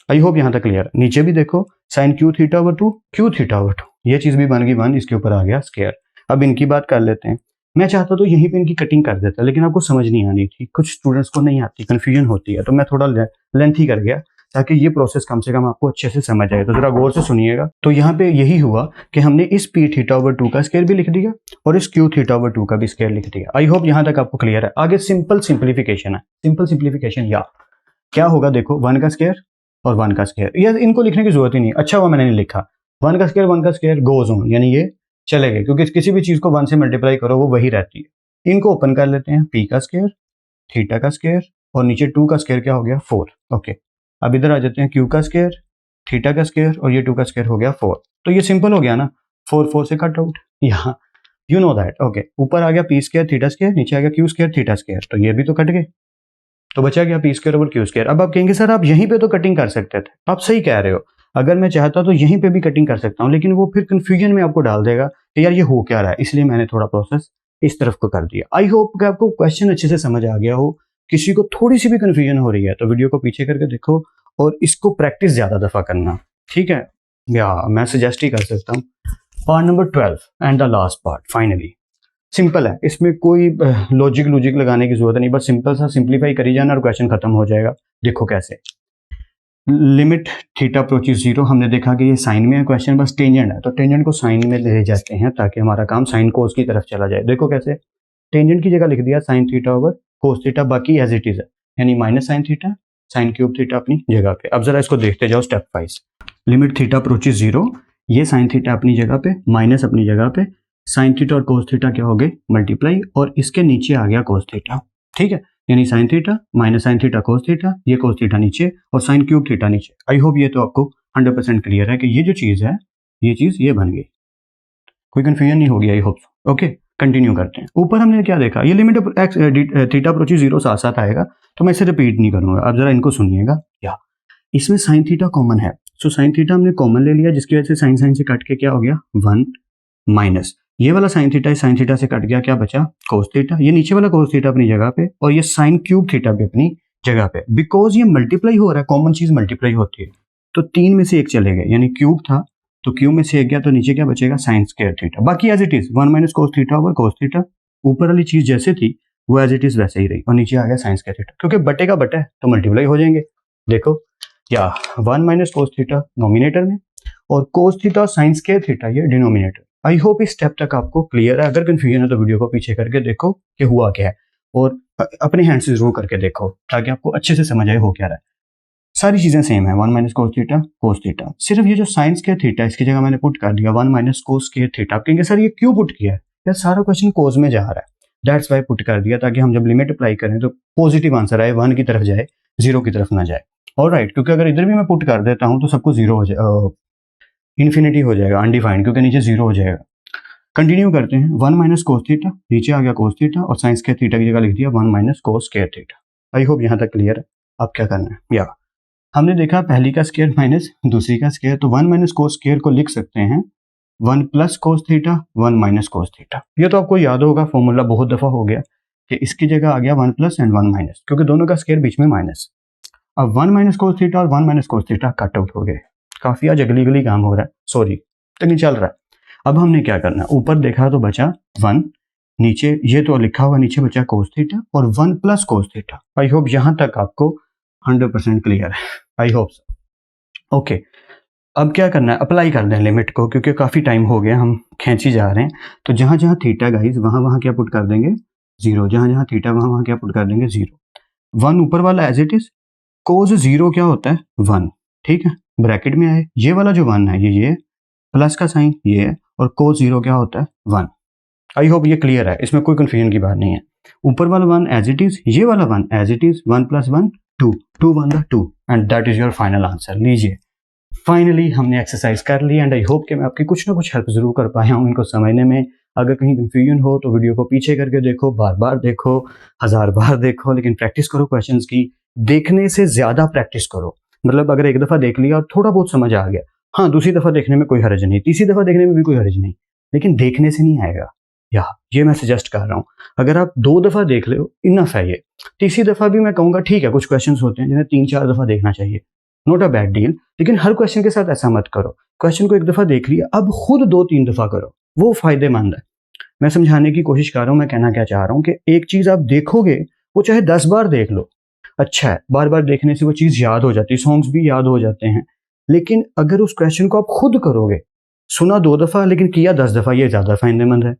आई होप यहाँ तक क्लियर है। नीचे भी देखो sine q theta over 2 q theta over 2, ये चीज भी बन गई 1, इसके ऊपर आ गया स्केयर। अब इनकी बात कर लेते हैं। मैं चाहता तो यहीं पे इनकी कटिंग कर देता, लेकिन आपको समझ नहीं आनी थी, कुछ स्टूडेंट्स को नहीं आती, कंफ्यूजन होती है, तो मैं थोड़ा लेंथी कर गया ताकि ये प्रोसेस कम से कम आपको अच्छे से समझ आए। तो जरा गौर से सुनिएगा। तो यहाँ पे यही हुआ कि हमने इस पी थीटा ओवर 2 का स्केयर भी लिख दिया और इस क्यू थीटा ओवर 2 का भी स्केयर लिख दिया। आई होप यहाँ तक आपको क्लियर है। आगे सिंपल सिंप्लीफिकेशन है, सिंपल सिंप्लीफिकेशन या क्या होगा, देखो 1 का स्केयर और 1 का स्केयर, ये इनको लिखने की जरूरत ही नहीं। अच्छा हुआ मैंने नहीं लिखा, 1 का स्क्वायर गोज ऑन, यानी ये चले गए, क्योंकि किसी भी चीज को 1 से मल्टीप्लाई करो वो वही रहती है। इनको ओपन कर लेते हैं, पी का स्क्वायर, थीटा का स्क्वायर और नीचे 2 का स्क्वायर क्या हो गया 4। ओके, अब इधर आ जाते हैं, क्यू का स्क्वायर, थीटा का स्क्वायर और ये 2 का स्क्वायर हो गया 4। तो ये सिंपल हो गया ना, 4 से कट आउट, यहाँ यू नो दैट। ओके, ऊपर आ गया पी स्क्वायर थीटा स्क्वायर, नीचे आ गया क्यू स्क्वायर थीटा स्क्वायर, तो ये भी तो कट गए, तो बचा गया P square over Q square. अब आप कहेंगे सर आप यहीं पे तो कटिंग कर सकते थे, आप सही कह रहे हो, अगर मैं चाहता तो यहीं पे भी कटिंग कर सकता हूँ, लेकिन वो फिर कंफ्यूजन में आपको डाल देगा कि यार ये हो क्या रहा है, इसलिए मैंने थोड़ा प्रोसेस इस तरफ को कर दिया। आई होप कि आपको क्वेश्चन अच्छे से समझ आ गया हो। किसी को थोड़ी सी भी कंफ्यूजन हो रही है तो वीडियो को पीछे करके देखो और इसको प्रैक्टिस ज्यादा दफा करना, ठीक है, या मैं सजेस्ट ही कर सकता हूँ। Part number 12 and the last part finally simple है, इसमें कोई लॉजिक लगाने की जरूरत नहीं, बस सिंपल सा सिंप्लीफाई करी जाना और क्वेश्चन खत्म हो जाएगा। देखो कैसे, लिमिट थीटा अप्रोचेस 0, हमने देखा कि ये साइन में है क्वेश्चन, बस टेंजेंट है तो टेंजेंट को साइन में ले जाते हैं ताकि हमारा काम साइन कोस की तरफ चला जाए। देखो कैसे, टेंजेंट की जगह लिख दिया sine theta over cos theta, बाकी एज इट इज है, यानी minus sine theta sine cube theta अपनी जगह पे। अब जरा इसको देखते जाओ step wise. Limit theta approaches 0, ये साइन थीटा अपनी जगह पे, माइनस अपनी जगह पे, साइन थीटा और कोस थीटा क्या हो गए मल्टीप्लाई, और इसके नीचे आ गया कोस थीटा, ठीक है, यानी sine theta minus sine theta cos theta, ये कोस थीटा नीचे और साइन क्यूब थीटा नीचे। आई होप ये तो आपको 100% क्लियर है कि ये जो चीज है ये चीज ये बन गई, कोई कंफ्यूजन नहीं होगी आई होप। ओके, कंटिन्यू करते हैं। ऊपर हमने क्या देखा, ये लिमिट थीटा अप्रोचेस 0 साथ साथ आएगा, तो मैं इसे रिपीट नहीं करूंगा। अब जरा इनको सुनिएगा, या इसमें साइन थीटा कॉमन है, सो साइन थीटा हमने कॉमन ले लिया, जिसकी वजह से साइन साइन से कट के क्या हो गया 1 माइनस ये वाला साइन थीटा से कट गया, क्या बचा कोस थीटा, ये नीचे वाला कोस थीटा अपनी जगह पे और ये साइन क्यूब थीटा भी अपनी जगह पे। बिकॉज ये मल्टीप्लाई हो रहा है, कॉमन चीज मल्टीप्लाई होती है, तो 3 में से 1 चले गए, यानी क्यूब था तो क्यूब में से 1 गया, तो नीचे क्या बचेगा साइन स्क्वायर थीटा, बाकी as it is 1 minus cos theta over cos theta, ऊपर वाली चीज जैसे थी वो एज इट इज वैसे ही रही, और नीचे आ गया साइन स्क्वायर थीटा, क्योंकि बटे का बटा है तो मल्टीप्लाई हो जाएंगे। देखो, या 1 माइनस कोस थीटा नॉमिनेटर में और कोस थीटा और साइन स्क्वायर थीटा ये डिनोमिनेटर। आई होप इस स्टेप तक आपको क्लियर है, अगर कंफ्यूजन है तो वीडियो को पीछे करके देखो कि हुआ क्या है, और अपने हैंड से जरूर करके देखो ताकि आपको अच्छे से समझ आए हो क्या रहा है। सारी चीजें सेम है, 1 माइनस कोस थीटा, सिर्फ ये जो साइन स्क्वायर थीटा इसकी जगह मैंने पुट कर दिया 1 माइनस कोस स्क्वायर थीटा। आप कहेंगे सर ये क्यों पुट किया है, यार सारा क्वेश्चन कोस में जा रहा है, दैट्स वाई पुट कर दिया, ताकि हम जब लिमिट अप्लाई करें तो पॉजिटिव आंसर आए, 1 की तरफ जाए 0 की तरफ ना जाए। ऑलराइट, क्योंकि अगर इधर भी मैं पुट कर देता हूं तो सब कुछ 0 हो जाएगा, इन्फिनिटी हो जाएगा, अनडिफाइंड, क्योंकि नीचे 0 हो जाएगा। कंटिन्यू करते हैं, 1 माइनस कोस थीटा, नीचे आ गया कोस थीटा और साइन स्क्वायर थीटा की जगह लिख दिया 1 minus cos square theta. I hope यहाँ तक क्लियर है। अब क्या करना है, या हमने देखा पहली का स्क्वायर माइनस दूसरी का स्क्वायर, तो 1 माइनस कोस स्क्वायर को लिख सकते हैं 1 plus cos theta 1 minus cos theta. ये तो आपको याद होगा, फॉर्मूला बहुत दफा हो गया कि इसकी जगह आ गया 1 प्लस एंड 1 माइनस, क्योंकि दोनों का स्क्वायर बीच में माइनस। अब 1 माइनस कोस थीटा और 1 minus cos theta cut out हो गए, काफी आज अगली काम हो रहा है, सॉरी तो नहीं चल रहा है। अब हमने क्या करना है, ऊपर देखा तो बचा 1, नीचे ये तो लिखा हुआ नीचे बचा कोस थीटा और 1 प्लस कोस थीटा। आई होप यहां तक आपको 100% क्लियर है, आई होप सो। ओके, अब क्या करना है, अप्लाई कर दें लिमिट को, क्योंकि काफी टाइम हो गया हम खींची जा रहे हैं। तो जहां जहां थीटा गाइस वहां क्या पुट कर देंगे 0, जहां जहां थीटा वहां क्या पुट कर देंगे 0। 1 ऊपर वाला एज इट इज, कोस 0 क्या होता है 1, ठीक है, ब्रैकेट में आए, ये वाला जो 1 है ये प्लस का साइन ये है, और कोस 0 क्या होता है 1। आई होप ये क्लियर है, इसमें कोई कंफ्यूजन की बात नहीं है। ऊपर वाला 1 एज इट इज, ये वाला 1 as it is, 1 plus 1 2, 2 1 2 and that is your final answer. लीजिए, फाइनली हमने एक्सरसाइज कर ली एंड आई होप कि मैं आपकी कुछ ना कुछ हेल्प जरूर कर पाया हूँ इनको समझने में। अगर कहीं कंफ्यूजन हो तो वीडियो को पीछे करके देखो, बार बार देखो, 1000 बार देखो, लेकिन प्रैक्टिस करो क्वेश्चंस की। देखने से ज्यादा प्रैक्टिस करो, मतलब अगर एक दफा देख लिया और थोड़ा बहुत समझ आ गया, हाँ दूसरी दफा देखने में कोई हर्ज नहीं, तीसरी दफा देखने में भी कोई हर्ज नहीं, लेकिन देखने से नहीं आएगा, या ये मैं सजेस्ट कर रहा हूँ। अगर आप 2 दफा देख ले इनफ है ये, तीसरी दफा भी मैं कहूँगा ठीक है, कुछ क्वेश्चंस होते हैं जिन्हें 3-4 दफा देखना चाहिए, नॉट अ बैड डील, लेकिन हर क्वेश्चन के साथ ऐसा मत करो। क्वेश्चन को एक दफा देख लिया, अब खुद 2-3 दफा करो, वो फायदेमंद है। मैं समझाने की कोशिश कर रहा हूँ, मैं कहना क्या चाह रहा हूँ कि एक चीज आप देखोगे वो चाहे 10 बार देख लो, अच्छा है, बार बार देखने से वो चीज याद हो जाती है, सॉन्ग्स भी याद हो जाते हैं, लेकिन अगर उस क्वेश्चन को आप खुद करोगे, सुना 2 दफा लेकिन किया 10 दफा, ये ज्यादा फायदेमंद है।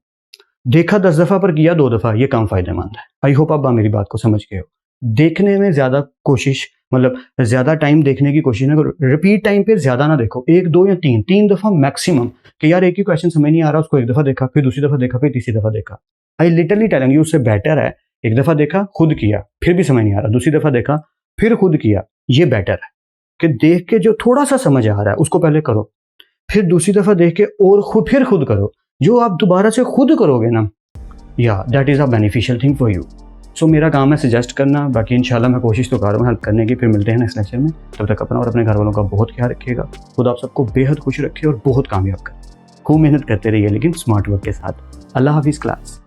देखा 10 दफा पर किया 2 दफा, ये कम फायदेमंद है। आई होप आप मेरी बात को समझ गए हो। देखने में ज़्यादा कोशिश, मतलब ज़्यादा टाइम देखने की कोशिश ना करो, रिपीट टाइम पे ज़्यादा ना देखो, 1 2 या 3 दफ़ा मैक्सिमम, कि यार एक ही क्वेश्चन समझ नहीं आ रहा, उसको एक दफ़ा देखा, फिर दूसरी दफ़ा देखा, फिर तीसरी दफ़ा देखा। आई लिटरली टेलिंग यू, उससे बेटर है एक दफ़ा देखा, खुद किया, फिर भी समझ नहीं आ रहा, दूसरी दफ़ा देखा, फिर खुद किया, ये बेटर है कि देख के जो थोड़ा सा समझ आ रहा है उसको पहले करो, फिर दूसरी दफ़ा देख के और फिर खुद करो। जो आप दोबारा से खुद करोगे ना, या that is a beneficial thing for you. So मेरा काम है सजेस्ट करना, बाकी इंशाल्लाह मैं कोशिश तो कर रहा हूँ हेल्प करने की। फिर मिलते हैं नेक्स्ट लेक्चर में, तब तक अपना और अपने घर वालों का बहुत ख्याल रखिएगा। खुद आप सबको बेहद खुश रखे और बहुत कामयाब करें। खूब मेहनत करते रहिए लेकिन स्मार्ट वर्क के साथ। अल्लाह हाफिज़ क्लास।